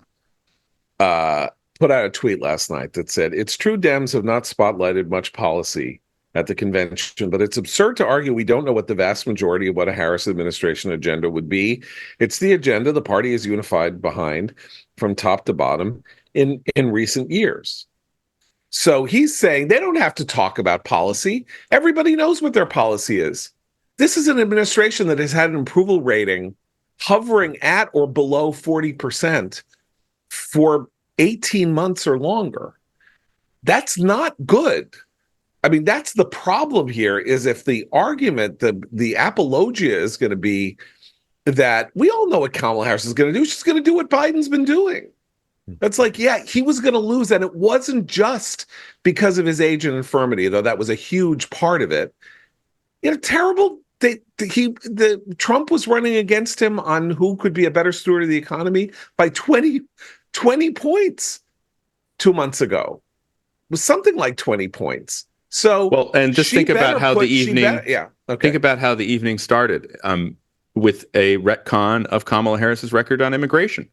Speaker 1: put out a tweet last night that said, "It's true Dems have not spotlighted much policy at the convention, but it's absurd to argue we don't know what the vast majority of what a Harris administration agenda would be. It's the agenda the party is unified behind from top to bottom in recent years." So he's saying they don't have to talk about policy. Everybody knows what their policy is. This is an administration that has had an approval rating hovering at or below 40% for 18 months or longer. That's not good. I mean, that's the problem here, is if the argument, the apologia is going to be that we all know what Kamala Harris is going to do. She's going to do what Biden's been doing. That's like, yeah, he was going to lose. And it wasn't just because of his age and infirmity, though that was a huge part of it. Terrible. Trump was running against him on who could be a better steward of the economy by 20 points 2 months ago. It was something like 20 points. So,
Speaker 2: well, and just think about how the evening.
Speaker 1: Think
Speaker 2: about how the evening started with a retcon of Kamala Harris's record on immigration.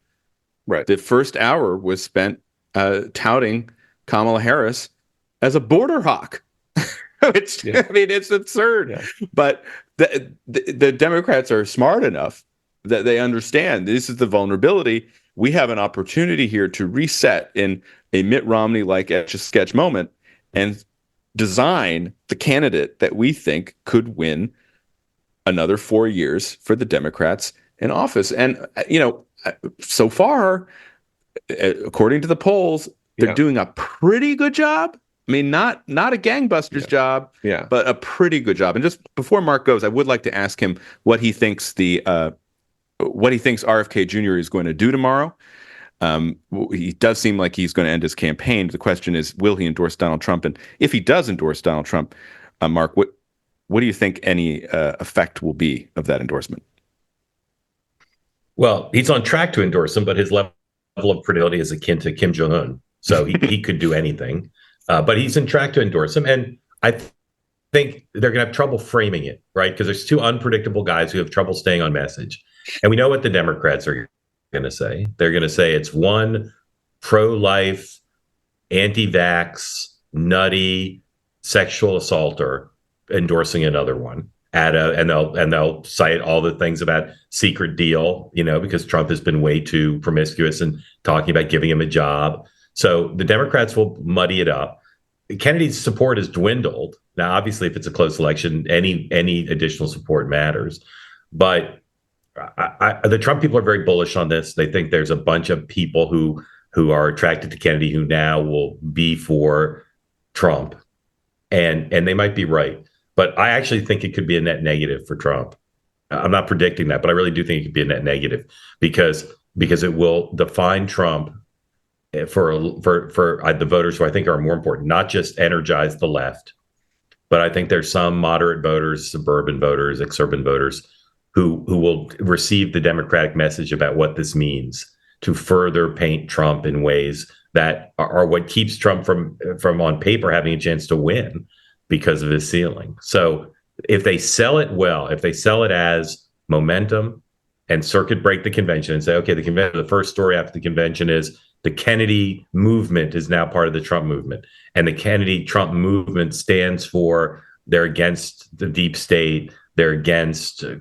Speaker 1: Right.
Speaker 2: The first hour was spent touting Kamala Harris as a border hawk. I mean, it's absurd. Yeah. But the Democrats are smart enough that they understand this is the vulnerability. We have an opportunity here to reset in a Mitt Romney-like Etch-a-Sketch moment and design the candidate that we think could win another 4 years for the Democrats in office. And, so far, according to the polls, they're
Speaker 1: Yeah.
Speaker 2: doing a pretty good job. I mean, not a gangbuster's job, but a pretty good job. And just before Mark goes, I would like to ask him what he thinks RFK Jr. is going to do tomorrow. He does seem like he's going to end his campaign. The question is, will he endorse Donald Trump? And if he does endorse Donald Trump, Mark, what do you think any effect will be of that endorsement?
Speaker 4: Well, he's on track to endorse him, but his level of credibility is akin to Kim Jong-un. So he could do anything. But he's on track to endorse him. And I think they're going to have trouble framing it, right? Because there's two unpredictable guys who have trouble staying on message. And we know what the Democrats are going to say. They're going to say it's one pro-life, anti-vax, nutty sexual assaulter endorsing another one. And they'll cite all the things about secret deal, because Trump has been way too promiscuous and talking about giving him a job. So the Democrats will muddy it up. Kennedy's support has dwindled. Now, obviously, if it's a close election, any additional support matters. But the Trump people are very bullish on this. They think there's a bunch of people who are attracted to Kennedy who now will be for Trump, and they might be right. But I actually think it could be a net negative for Trump. I'm not predicting that, but I really do think it could be a net negative because it will define Trump for the voters who I think are more important, not just energize the left, but I think there's some moderate voters, suburban voters, exurban voters who will receive the Democratic message about what this means to further paint Trump in ways that are what keeps Trump from on paper having a chance to win because of his ceiling. So if they sell it well, if they sell it as momentum and circuit break the convention and say, okay, the first story after the convention is the Kennedy movement is now part of the Trump movement. And the Kennedy Trump movement stands for they're against the deep state. They're against the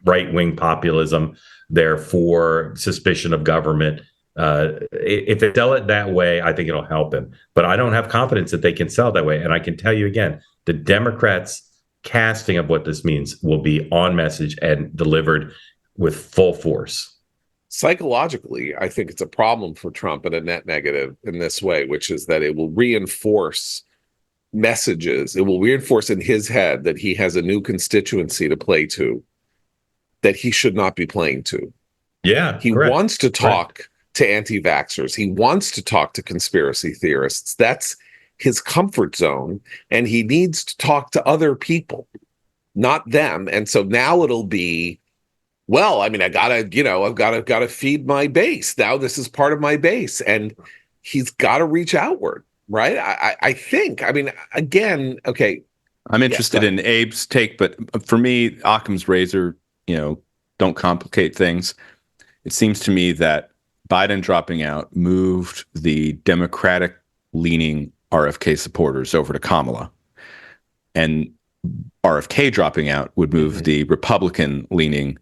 Speaker 4: right-wing populism. They're for suspicion of government. If they sell it that way, I think it'll help him. But I don't have confidence that they can sell it that way. And I can tell you again, the Democrats' casting of what this means will be on message and delivered with full force.
Speaker 1: Psychologically, I think it's a problem for Trump and a net negative in this way, which is that it will reinforce messages. It will reinforce in his head that he has a new constituency to play to that he should not be playing to.
Speaker 4: Yeah,
Speaker 1: he
Speaker 4: correct.
Speaker 1: wants to talk to anti-vaxxers. He wants to talk to conspiracy theorists. That's his comfort zone, and he needs to talk to other people, not them. And so now it'll be, well, I mean, I've got to feed my base. Now this is part of my base, and he's got to reach outward, right? I think. I mean, again, okay.
Speaker 2: I'm interested in Abe's take, but for me, Occam's razor, don't complicate things. It seems to me that Biden dropping out moved the Democratic-leaning RFK supporters over to Kamala, and RFK dropping out would move the Republican-leaning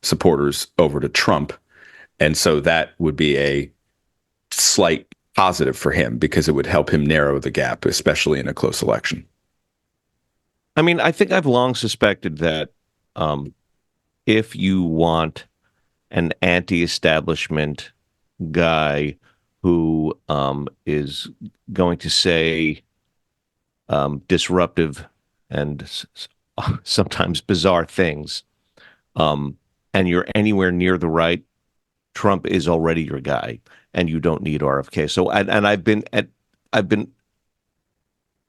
Speaker 2: supporters over to Trump. And so that would be a slight positive for him because it would help him narrow the gap, especially in a close election.
Speaker 3: I mean, I think I've long suspected that if you want an anti-establishment guy who is going to say disruptive and sometimes bizarre things, and you're anywhere near the right, Trump is already your guy, and you don't need RFK. So,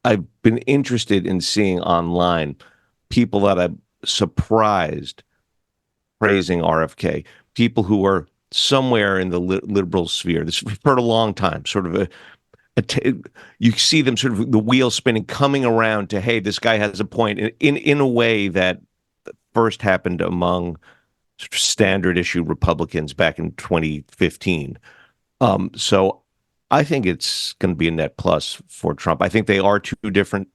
Speaker 3: I've been interested in seeing online people that I'm surprised praising RFK, people who are somewhere in the liberal sphere. This we've heard a long time, sort of you see them sort of the wheel spinning, coming around to, hey, this guy has a point in a way that first happened among standard issue Republicans back in 2015. So I think it's going to be a net plus for Trump. I think they are two different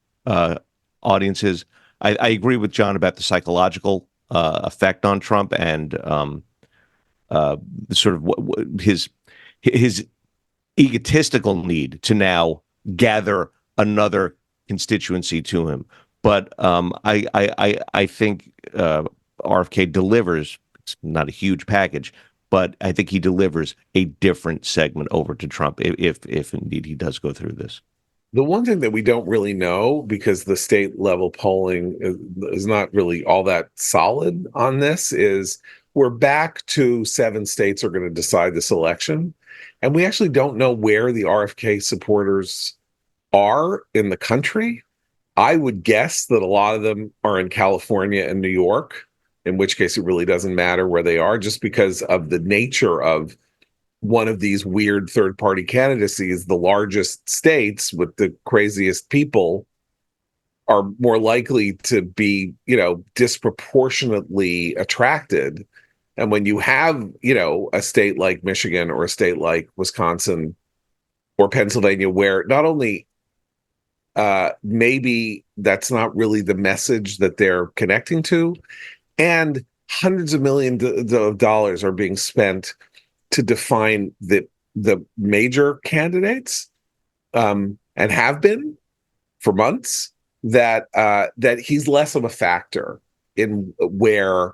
Speaker 3: audiences. I agree with John about the psychological effect on Trump and sort of his egotistical need to now gather another constituency to him. But I think RFK delivers It's not a huge package, but I think he delivers a different segment over to Trump if indeed he does go through this.
Speaker 1: The one thing that we don't really know, because the state level polling is not really all that solid on this, is we're back to 7 states are going to decide this election. And we actually don't know where the RFK supporters are in the country. I would guess that a lot of them are in California and New York, in which case it really doesn't matter where they are, just because of the nature of one of these weird third-party candidacies. The largest states with the craziest people are more likely to be, disproportionately attracted. And when you have, a state like Michigan or a state like Wisconsin or Pennsylvania, where not only maybe that's not really the message that they're connecting to, and hundreds of millions of dollars are being spent to define the major candidates, and have been for months, that he's less of a factor in where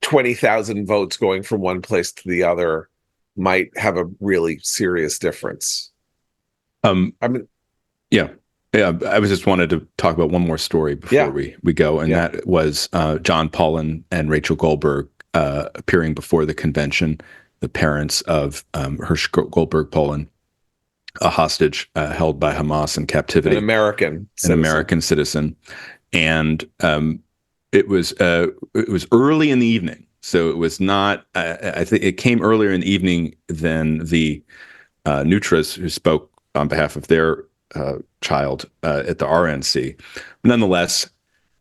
Speaker 1: 20,000 votes going from one place to the other might have a really serious difference.
Speaker 2: Yeah. I was just wanted to talk about one more story before we go, and that was John Paulin and Rachel Goldberg appearing before the convention, the parents of Hersh Goldberg Paulin, a hostage held by Hamas in captivity,
Speaker 1: an American
Speaker 2: citizen, and it was early in the evening, so it was not. I think it came earlier in the evening than the Nutras who spoke on behalf of their child at the RNC. Nonetheless,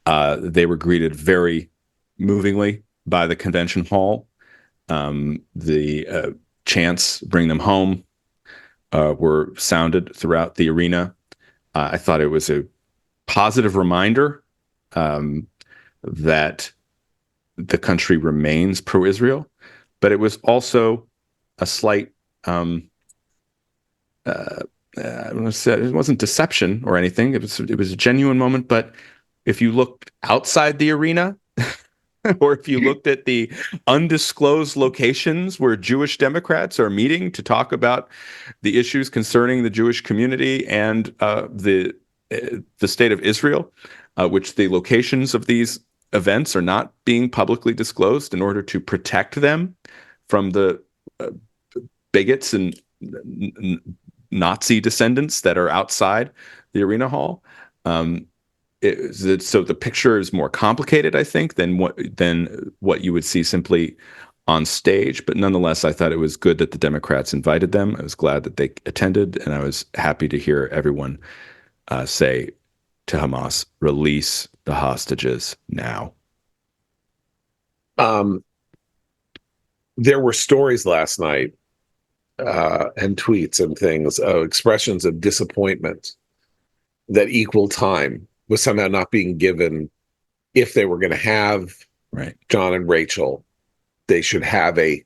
Speaker 2: they were greeted very movingly by the convention hall. The chants, "Bring them home," were sounded throughout the arena. I thought it was a positive reminder that the country remains pro-Israel, but it was also a slight, I don't want to say, it wasn't deception or anything. It was a genuine moment. But if you looked outside the arena, or if you looked at the undisclosed locations where Jewish Democrats are meeting to talk about the issues concerning the Jewish community and the state of Israel, which the locations of these events are not being publicly disclosed in order to protect them from the bigots and Nazi descendants that are outside the arena hall. So the picture is more complicated, I think, than what you would see simply on stage. But nonetheless, I thought it was good that the Democrats invited them. I was glad that they attended, and I was happy to hear everyone say to Hamas, "Release the hostages now."
Speaker 1: There were stories last night and tweets and things, expressions of disappointment that equal time was somehow not being given. If they were going to have John and Rachel, they should have a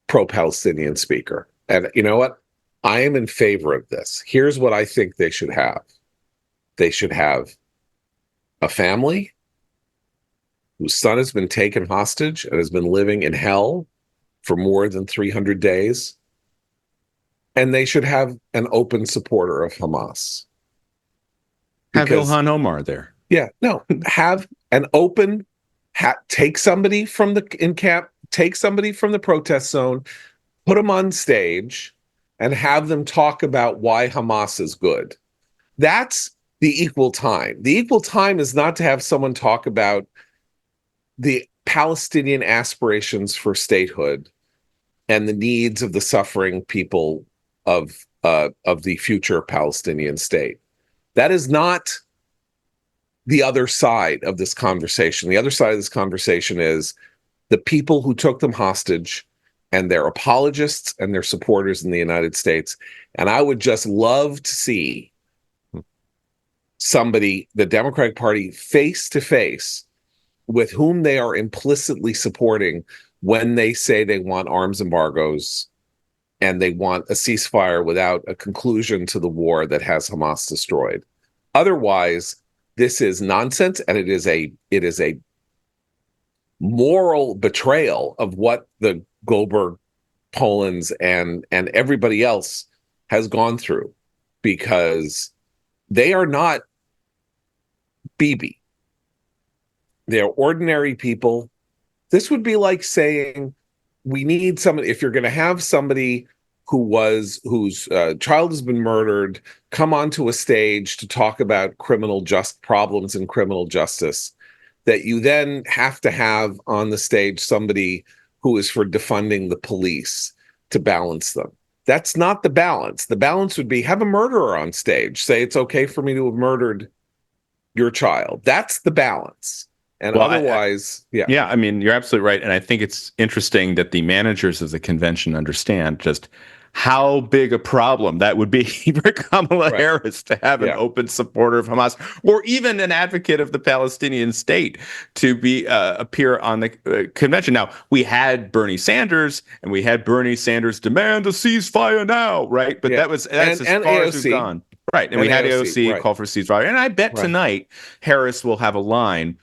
Speaker 1: pro-Palestinian speaker. And you know what? I am in favor of this. Here's what I think they should have. They should have a family whose son has been taken hostage and has been living in hell for more than 300 days. And they should have an open supporter of Hamas.
Speaker 2: Have Ilhan Omar there.
Speaker 1: Yeah, no, have an open, take somebody from the protest zone, put them on stage, and have them talk about why Hamas is good. That's the equal time. The equal time is not to have someone talk about the Palestinian aspirations for statehood and the needs of the suffering people of the future Palestinian state. That is not the other side of this conversation. The other side of this conversation is the people who took them hostage and their apologists and their supporters in the United States. And I would just love to see somebody, the Democratic Party, face to face with whom they are implicitly supporting when they say they want arms embargoes and they want a ceasefire without a conclusion to the war that has Hamas destroyed. Otherwise, this is nonsense, and it is a moral betrayal of what the Goldberg Polans and everybody else has gone through, because they are not Bibi. They're ordinary people. This would be like saying, we need somebody, if you're going to have somebody whose child has been murdered come onto a stage to talk about problems in criminal justice, that you then have to have on the stage somebody who is for defunding the police to balance them. That's not the balance. The balance would be, have a murderer on stage, say it's okay for me to have murdered your child. That's the balance. And
Speaker 2: Well,
Speaker 1: otherwise,
Speaker 2: Yeah, I mean, you're absolutely right. And I think it's interesting that the managers of the convention understand just how big a problem that would be for Kamala Harris to have an open supporter of Hamas, or even an advocate of the Palestinian state, to be appear on the convention. Now, we had Bernie Sanders, and we had Bernie Sanders demand a ceasefire now, right? But that's as far
Speaker 1: AOC.
Speaker 2: as we've gone. Right. And we had AOC call for ceasefire. And I bet tonight Harris will have a line.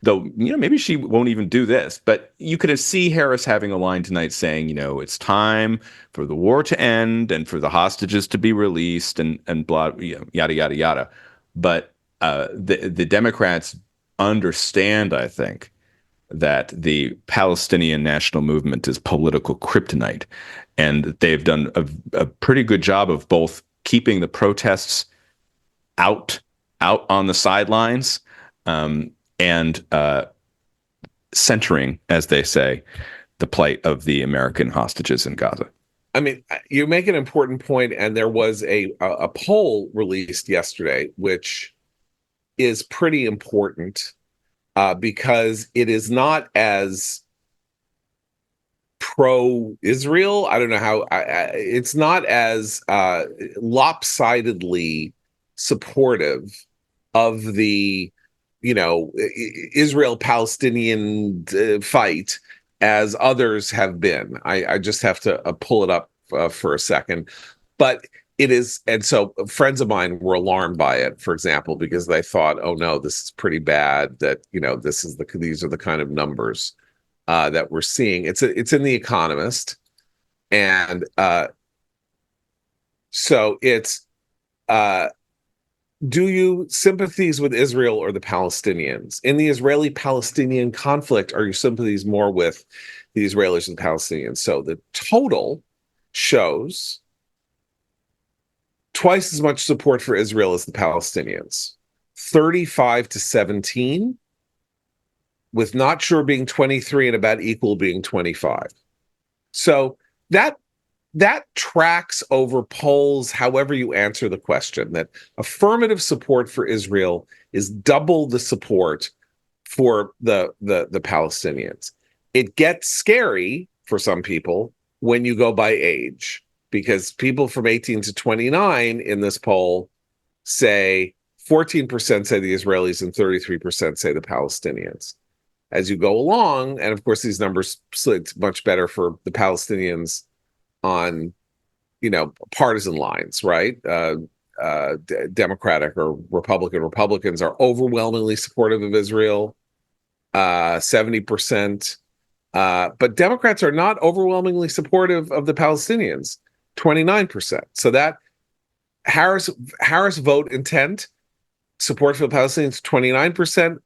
Speaker 2: Though, maybe she won't even do this, but you could see Harris having a line tonight saying, it's time for the war to end and for the hostages to be released and blah, yada, yada, yada. But the Democrats understand, I think, that the Palestinian national movement is political kryptonite. And they've done a pretty good job of both keeping the protests out on the sidelines, and centering, as they say, the plight of the American hostages in Gaza.
Speaker 1: I mean, you make an important point, and there was a poll released yesterday, which is pretty important because it is not as pro-Israel. I don't know how. It's not as lopsidedly supportive of the Israel-Palestinian fight as others have been. I just have to pull it up for a second. But it is, and so friends of mine were alarmed by it, for example, because they thought, oh no, this is pretty bad, that, these are the kind of numbers that we're seeing. It's in The Economist. And so it's, do you sympathies with Israel or the Palestinians? In the Israeli-Palestinian conflict, are your sympathies more with the Israelis and the Palestinians? So the total shows twice as much support for Israel as the Palestinians. 35-17, with not sure being 23 and about equal being 25. So that tracks over polls, however you answer the question, that affirmative support for Israel is double the support for the Palestinians. It gets scary for some people when you go by age, because people from 18 to 29 in this poll say 14% say the Israelis and 33% say the Palestinians. As you go along, and of course these numbers slid much better for the Palestinians on, partisan lines, right? Democratic or Republicans are overwhelmingly supportive of Israel, 70%. But Democrats are not overwhelmingly supportive of the Palestinians, 29%. So that Harris vote intent, support for the Palestinians, 29%.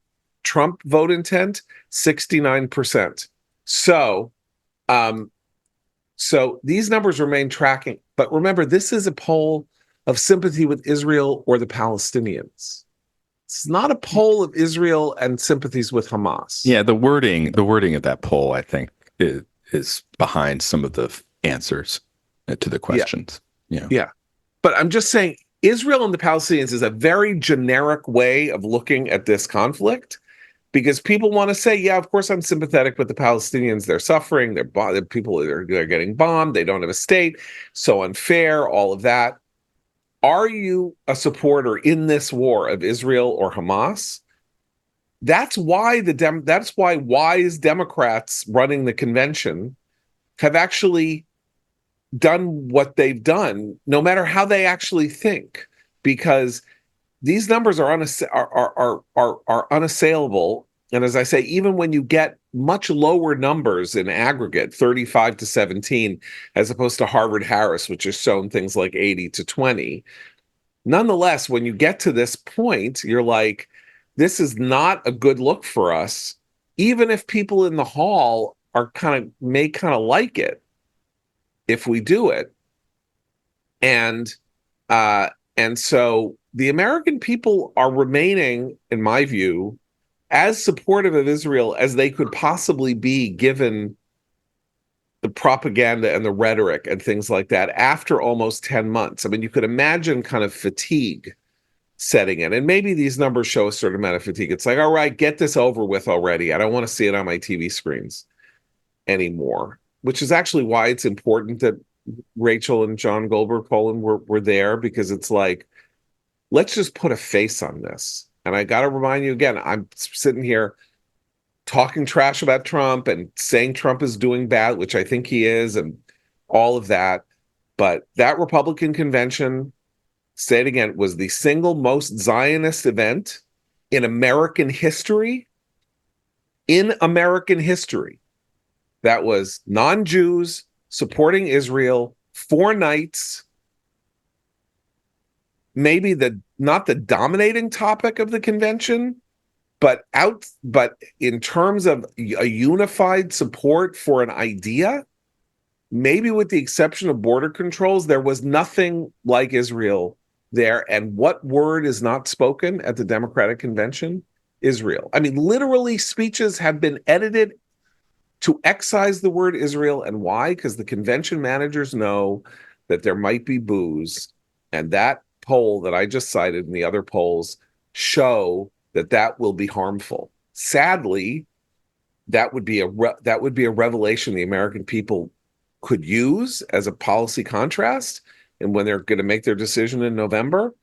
Speaker 1: Trump vote intent, 69%. So these numbers remain tracking. But remember, this is a poll of sympathy with Israel or the Palestinians. It's not a poll of Israel and sympathies with Hamas.
Speaker 2: Yeah, the wording of that poll, I think, is behind some of the answers to the questions. Yeah.
Speaker 1: But I'm just saying, Israel and the Palestinians is a very generic way of looking at this conflict, because people want to say, yeah, of course I'm sympathetic with the Palestinians. They're suffering. They're getting bombed. They don't have a state. So unfair, all of that. Are you a supporter in this war of Israel or Hamas? That's why wise Democrats running the convention have actually done what they've done, no matter how they actually think, because these numbers are unassailable. And as I say, even when you get much lower numbers in aggregate, 35 to 17, as opposed to Harvard Harris, which has shown things like 80 to 20. Nonetheless, when you get to this point, you're like, this is not a good look for us, even if people in the hall are may kind of like it if we do it. And so the American people are remaining, in my view, as supportive of Israel as they could possibly be, given the propaganda and the rhetoric and things like that after almost 10 months. I mean, you could imagine kind of fatigue setting in. And maybe these numbers show a certain amount of fatigue. It's like, all right, get this over with already. I don't want to see it on my TV screens anymore, which is actually why it's important that Rachel and John Goldberg Poland were there, because it's like, let's just put a face on this. And I got to remind you again, I'm sitting here talking trash about Trump and saying Trump is doing bad, which I think he is, and all of that. But that Republican convention, say it again, was the single most Zionist event in American history. In American history. That was non-Jews supporting Israel, 4 nights. Maybe not the dominating topic of the convention, but in terms of a unified support for an idea, maybe with the exception of border controls, there was nothing like Israel there. And what word is not spoken at the Democratic Convention? Israel. I mean, literally, speeches have been edited to excise the word Israel. And why? Because the convention managers know that there might be boos. And that poll that I just cited and the other polls show that will be harmful. Sadly, that would be a revelation the American people could use as a policy contrast, and when they're going to make their decision in November,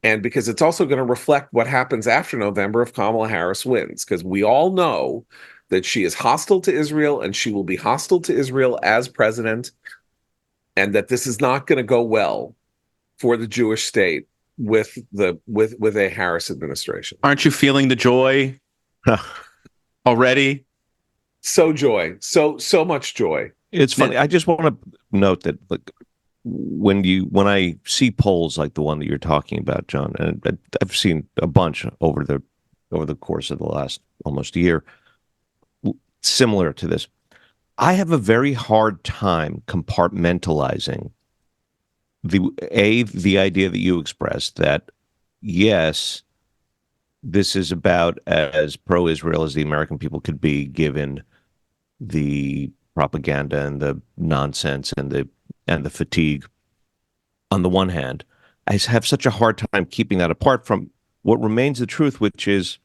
Speaker 1: and because it's also going to reflect what happens after November if Kamala Harris wins, because we all know that she is hostile to Israel and she will be hostile to Israel as president, and that this is not going to go well for the Jewish state with a Harris administration.
Speaker 2: Aren't you feeling the joy already?
Speaker 1: So much joy.
Speaker 3: It's funny. I just want to note that, like, when I see polls like the one that you're talking about, John, and I've seen a bunch over the course of the last almost year, similar to this, I have a very hard time compartmentalizing the idea that you expressed, that yes, this is about as pro-Israel as the American people could be, given the propaganda and the nonsense and the fatigue on the one hand. I have such a hard time keeping that apart from what remains the truth, which is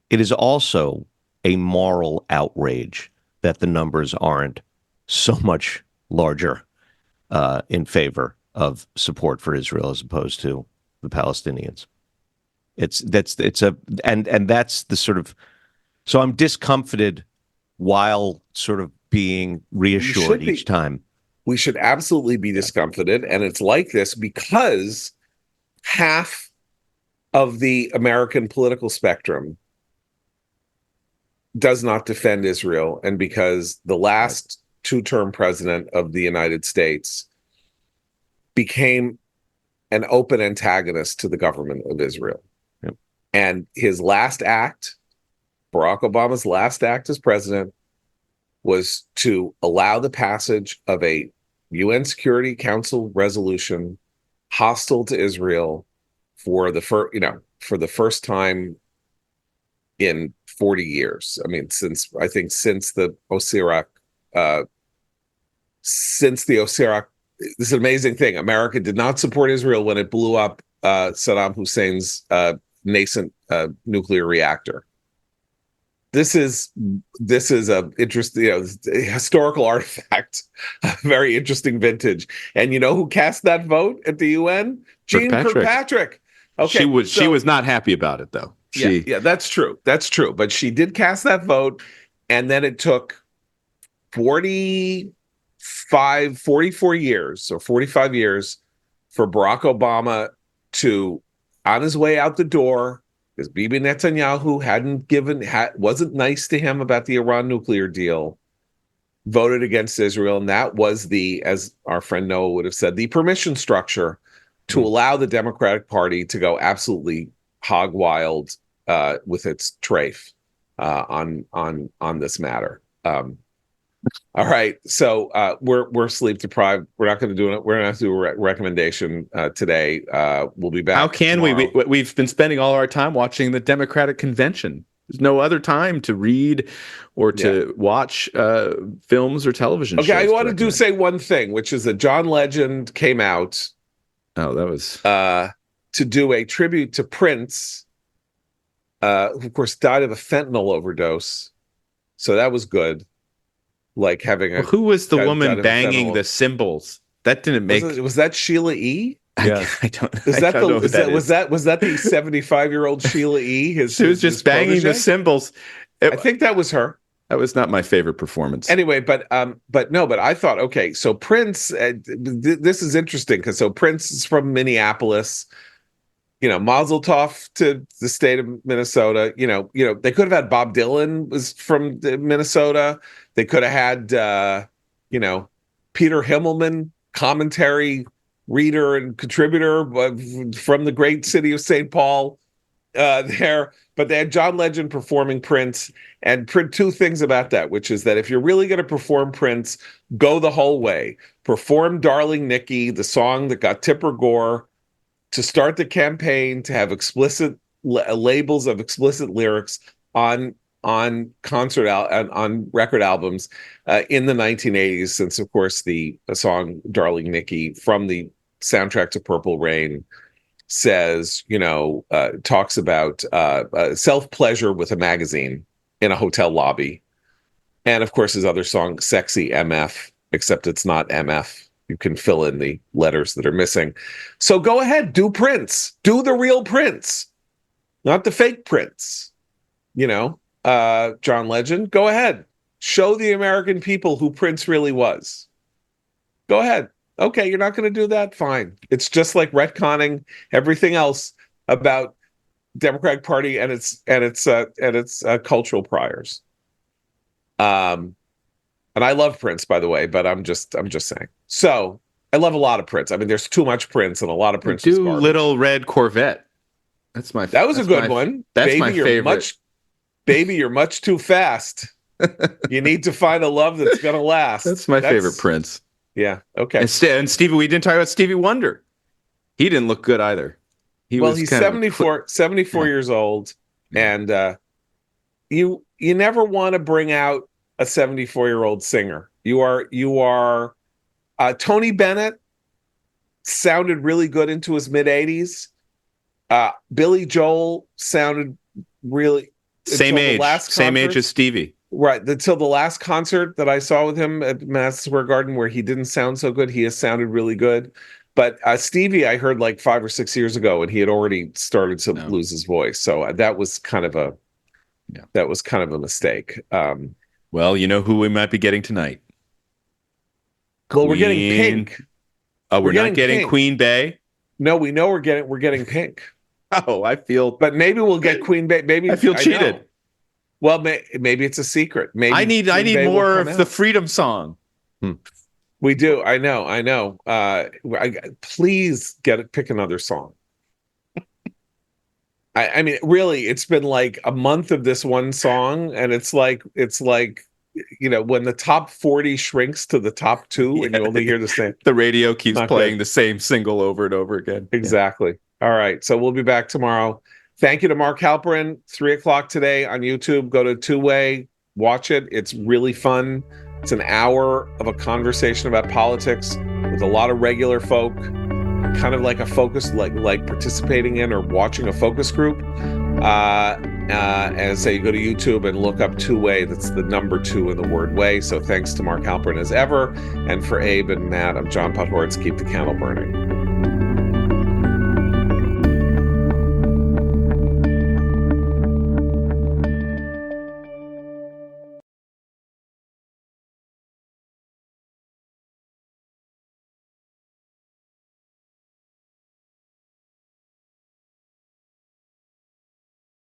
Speaker 3: it is also a moral outrage that the numbers aren't so much larger in favor of support for Israel as opposed to the Palestinians. That's the sort of, so I'm discomfited while sort of being reassured each time.
Speaker 1: We should absolutely be discomfited, and it's like this because half of the American political spectrum does not defend Israel, and because the last two-term president of the United States became an open antagonist to the government of Israel.
Speaker 3: Yep.
Speaker 1: And his last act, Barack Obama's last act as president, was to allow the passage of a UN Security Council resolution hostile to Israel for the first time in 40 years. I mean, since the OSIRAC, this is an amazing thing. America did not support Israel when it blew up Saddam Hussein's nascent nuclear reactor. This is a interesting, historical artifact, a very interesting vintage. And you know who cast that vote at the UN? Jean Kirkpatrick. Okay,
Speaker 2: she was not happy about it, though.
Speaker 1: Yeah, that's true. That's true. But she did cast that vote, and then it took 44 years or 45 years for Barack Obama to, on his way out the door, because Bibi Netanyahu wasn't nice to him about the Iran nuclear deal, voted against Israel, and that was as our friend Noah would have said, the permission structure to allow the Democratic Party to go absolutely hog wild with its trafe on this matter. All right, so we're sleep deprived. We're not going to do it. We're going to do a recommendation today. We'll be back.
Speaker 2: How can
Speaker 1: tomorrow.
Speaker 2: We've been spending all our time watching the Democratic convention. There's no other time to read or to watch films or television shows.
Speaker 1: Okay, I want to say one thing, which is that John Legend came out.
Speaker 2: Oh, that was
Speaker 1: to do a tribute to Prince, who of course died of a fentanyl overdose. So that was good. Like having
Speaker 2: who was the woman banging the cymbals? That didn't make.
Speaker 1: Was that Sheila E?
Speaker 2: Yeah, I don't.
Speaker 1: Was that the 75-year-old Sheila E?
Speaker 2: She was just banging the cymbals.
Speaker 1: I think that was her.
Speaker 2: That was not my favorite performance.
Speaker 1: Anyway, but I thought, okay, so Prince. This is interesting because Prince is from Minneapolis. Mazel tov to the state of Minnesota. They could have had Bob Dylan was from Minnesota. They could have had, Peter Himmelman, commentary reader and contributor from the great city of St. Paul there. But they had John Legend performing Prince. And two things about that, which is that if you're really going to perform Prince, go the whole way. Perform Darling Nikki, the song that got Tipper Gore to start the campaign to have explicit labels of explicit lyrics on concert on record albums in the 1980s, since of course the song Darling Nikki from the soundtrack to Purple Rain says, talks about self-pleasure with a magazine in a hotel lobby. And of course his other song, Sexy MF, except it's not MF. You can fill in the letters that are missing. So go ahead, do Prince. Do the real Prince, not the fake Prince. John Legend, go ahead. Show the American people who Prince really was. Go ahead. Okay, you're not going to do that? Fine. It's just like retconning everything else about Democratic Party and its cultural priors. And I love Prince, by the way, but I'm just saying. So I love a lot of Prince. I mean, there's too much Prince and a lot of Prince.
Speaker 2: Do Little Red Corvette. That was
Speaker 1: a good one.
Speaker 2: That's Baby, my favorite.
Speaker 1: Baby, you're much too fast. You need to find a love that's gonna last.
Speaker 2: That's my favorite Prince.
Speaker 1: Yeah. Okay.
Speaker 2: And Stevie, we didn't talk about Stevie Wonder. He didn't look good either.
Speaker 1: He's 74 years old, and you never want to bring out a 74-year-old singer. You are Tony Bennett sounded really good into his mid-80s. Billy Joel sounded really
Speaker 2: same age as Stevie.
Speaker 1: Right, until the last concert that I saw with him at Madison Square Garden, where he didn't sound so good, he has sounded really good. But Stevie, I heard like 5 or 6 years ago, and he had already started to lose his voice. So that was kind of a mistake.
Speaker 2: Well, you know who we might be getting tonight?
Speaker 1: Well, we're getting Pink.
Speaker 2: Oh, we're not getting
Speaker 1: Pink.
Speaker 2: Queen Bey?
Speaker 1: No, we know we're getting Pink.
Speaker 2: Oh, I feel.
Speaker 1: But maybe we'll get Queen Bey. Maybe
Speaker 2: I feel cheated.
Speaker 1: Know. Well, maybe it's a secret. Maybe
Speaker 2: I need more of the Freedom Song.
Speaker 1: We do. I know. Please pick another song. I mean, really, it's been like a month of this one song, and it's like when the top 40 shrinks to the top 2, and you only hear the same.
Speaker 2: The radio keeps playing the same single over and over again.
Speaker 1: Exactly. Yeah. All right. So we'll be back tomorrow. Thank you to Mark Halperin. 3:00 today on YouTube. Go to Two Way. Watch it. It's really fun. It's an hour of a conversation about politics with a lot of regular folk, kind of like a focus, like participating in or watching a focus group. And say you go to YouTube and look up Two Way. That's the number 2 in the word way. So thanks to Mark Halperin as ever. And for Abe and Matt, I'm John Podhoretz. Keep the candle burning.